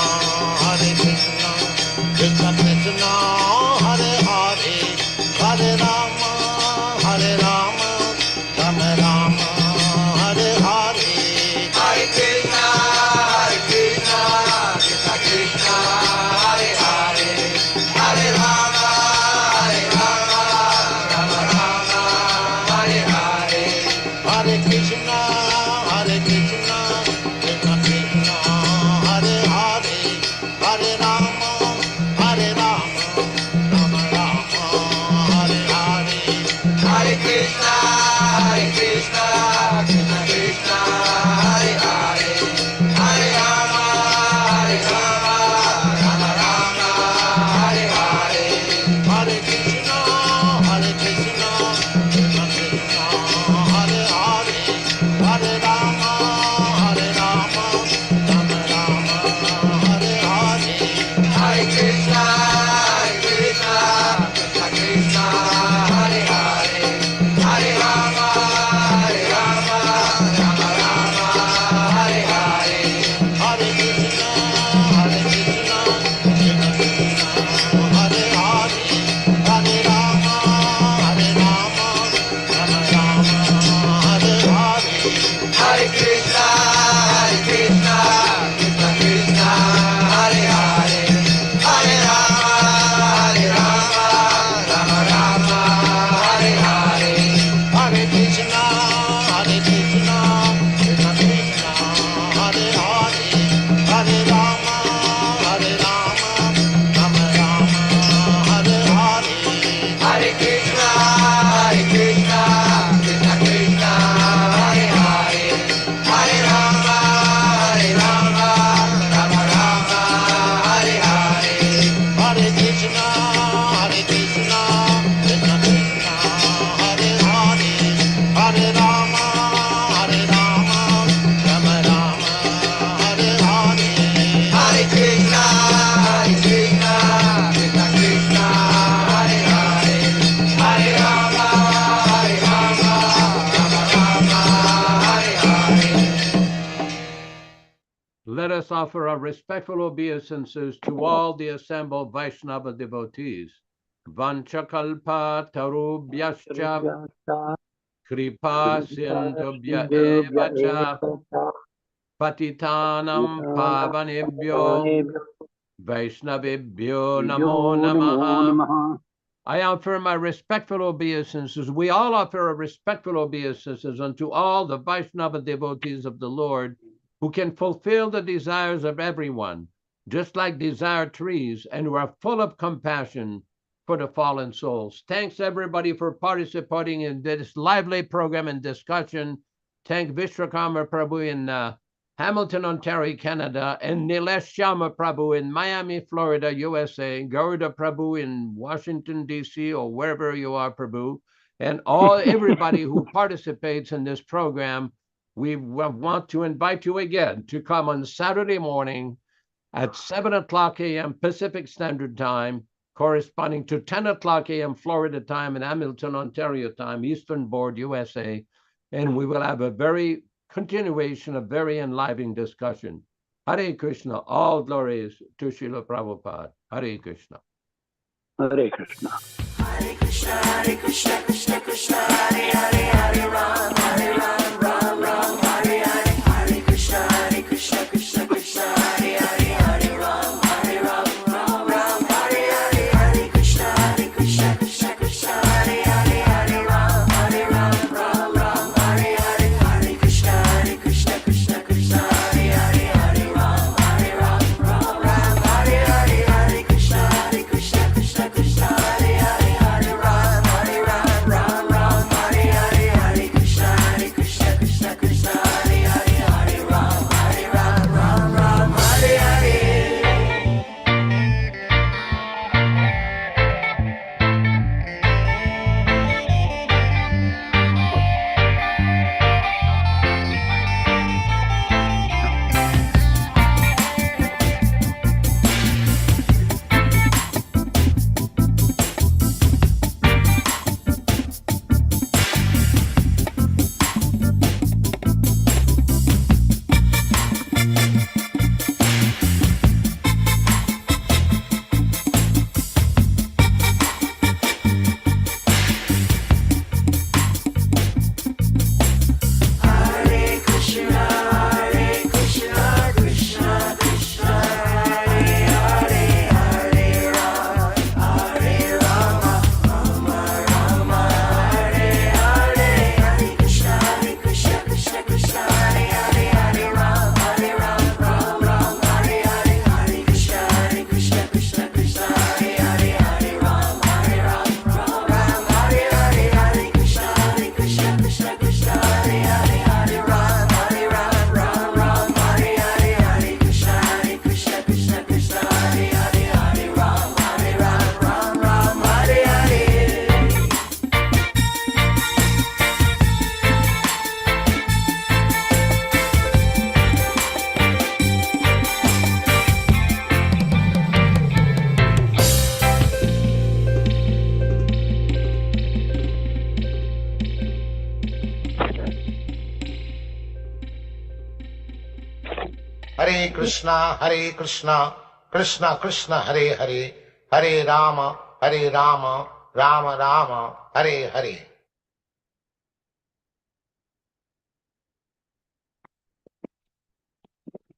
Hare Krishna, Krishna Krishna, Hare Hare, Hare Rama, Hare Rama, Rama Rama, Hare Hare. Hare Krishna, Hare Krishna, Krishna Krishna, Hare Hare, Hare Rama, Hare Rama, Rama Rama, Hare Hare. Hare Krishna, Hare Krishna, Krishna Krishna, Hare Hare, Hare Rama, Hare Rama, Rama Rama, Hare Hare. Hare Krishna, Hare Krishna, Krishna Krishna, Hare Hare, Hare Rama, Hare Rama, Rama Rama, Hare Hare. Hare Krishna, Hare Krishna, Krishna Krishna, Hare Hare, Hare Rama, Hare Rama, Rama Rama, Hare Hare. Hare Krishna, Hare Krishna, Krishna Krishna, Hare Hare, Hare Rama, Hare Rama, Rama Rama, Hare Hare. Hare Krishna, Hare Krishna, Krishna Krishna, Hare Hare, Hare Rama, Hare Rama, Rama Rama, Hare Hare. Hare Krishna, Hare Krishna, Krishna Krishna, Hare Hare, Hare Rama, Hare Rama, Rama Rama, Hare Hare. Hare Krishna, Hare Krishna, Krishna Krishna, Hare Hare, Hare Rama, Hare Rama, Rama Rama, Hare Hare. Hare Krishna, Hare Krishna, Krishna Krishna, Hare Hare, Hare Rama, Hare Rama, Rama Rama, Hare Hare. Hare Krishna, Hare Krishna, Krishna Krishna, Hare Hare, Hare Rama, Hare Rama, Rama Rama, Hare Hare. Hare Krishna, Hare Krishna, Krishna Krishna, Hare Hare, Hare Rama, Hare Rama, Rama Rama, Hare Hare. Let us offer our respectful obeisances to all the assembled Vaishnava devotees. Vanchakalpa tarubhyascha kripa sindhubhya eva cha patitanam pavanebhyo Vaishnavebhyo namo namaha. I offer my respectful obeisances. We all offer our respectful obeisances unto all the Vaishnava devotees of the Lord who can fulfill the desires of everyone, just like desire trees, and who are full of compassion for the fallen souls. Thanks everybody for participating in this lively program and discussion. Thank Vishwakarma Prabhu in Hamilton, Ontario, Canada, and Nilesh Sharma Prabhu in Miami, Florida, USA, Garuda Prabhu in Washington, D.C., or wherever you are, Prabhu, and everybody who participates in this program, we want to invite you again to come on Saturday morning at 7 o'clock a.m. Pacific Standard Time, corresponding to 10 o'clock a.m. Florida time and Hamilton, Ontario time, Eastern Board, USA. And we will have a very continuation of very enlivening discussion. Hare Krishna, all glories to Srila Prabhupada. Hare Krishna. Hare Krishna. Hare Krishna, Krishna Krishna, Hare Hare, Hare Ram, Ram Ram, Hare Hare. Hare Krishna, Krishna Krishna, Hare Hare, Hare Ram, Ram Hare Hare. Hare Krishna, Krishna Krishna, Hare Hare, Hare Ram, Ram Hare Hare. Hare Krishna, Krishna Krishna, Hare Hare, Hare Ram, Ram Hare Hare. Hare Krishna, Krishna Krishna, Hare Hare, Hare Ram, Ram Hare Hare. Hare Krishna, Krishna Krishna, Hare Hare, Hare Ram, Ram Hare Hare. Hare Krishna, Krishna Krishna, Hare Hare, Hare Rama, Rama Hare Hare. Hare Krishna, Krishna Hare Hare, Hare Ram, Ram Hare Hare. Hare Krishna, Krishna Hare Hare, Hare Ram, Ram Hare Hare. Hare Krishna, Krishna Hare Hare, Hare Ram, Ram Hare Hare. Hare Krishna, Krishna Hare Hare, Hare Ram, Ram Hare Hare. Hare Krishna, Krishna Krishna, Hare Hare, Hare Rama, Rama Rama, Hare Hare.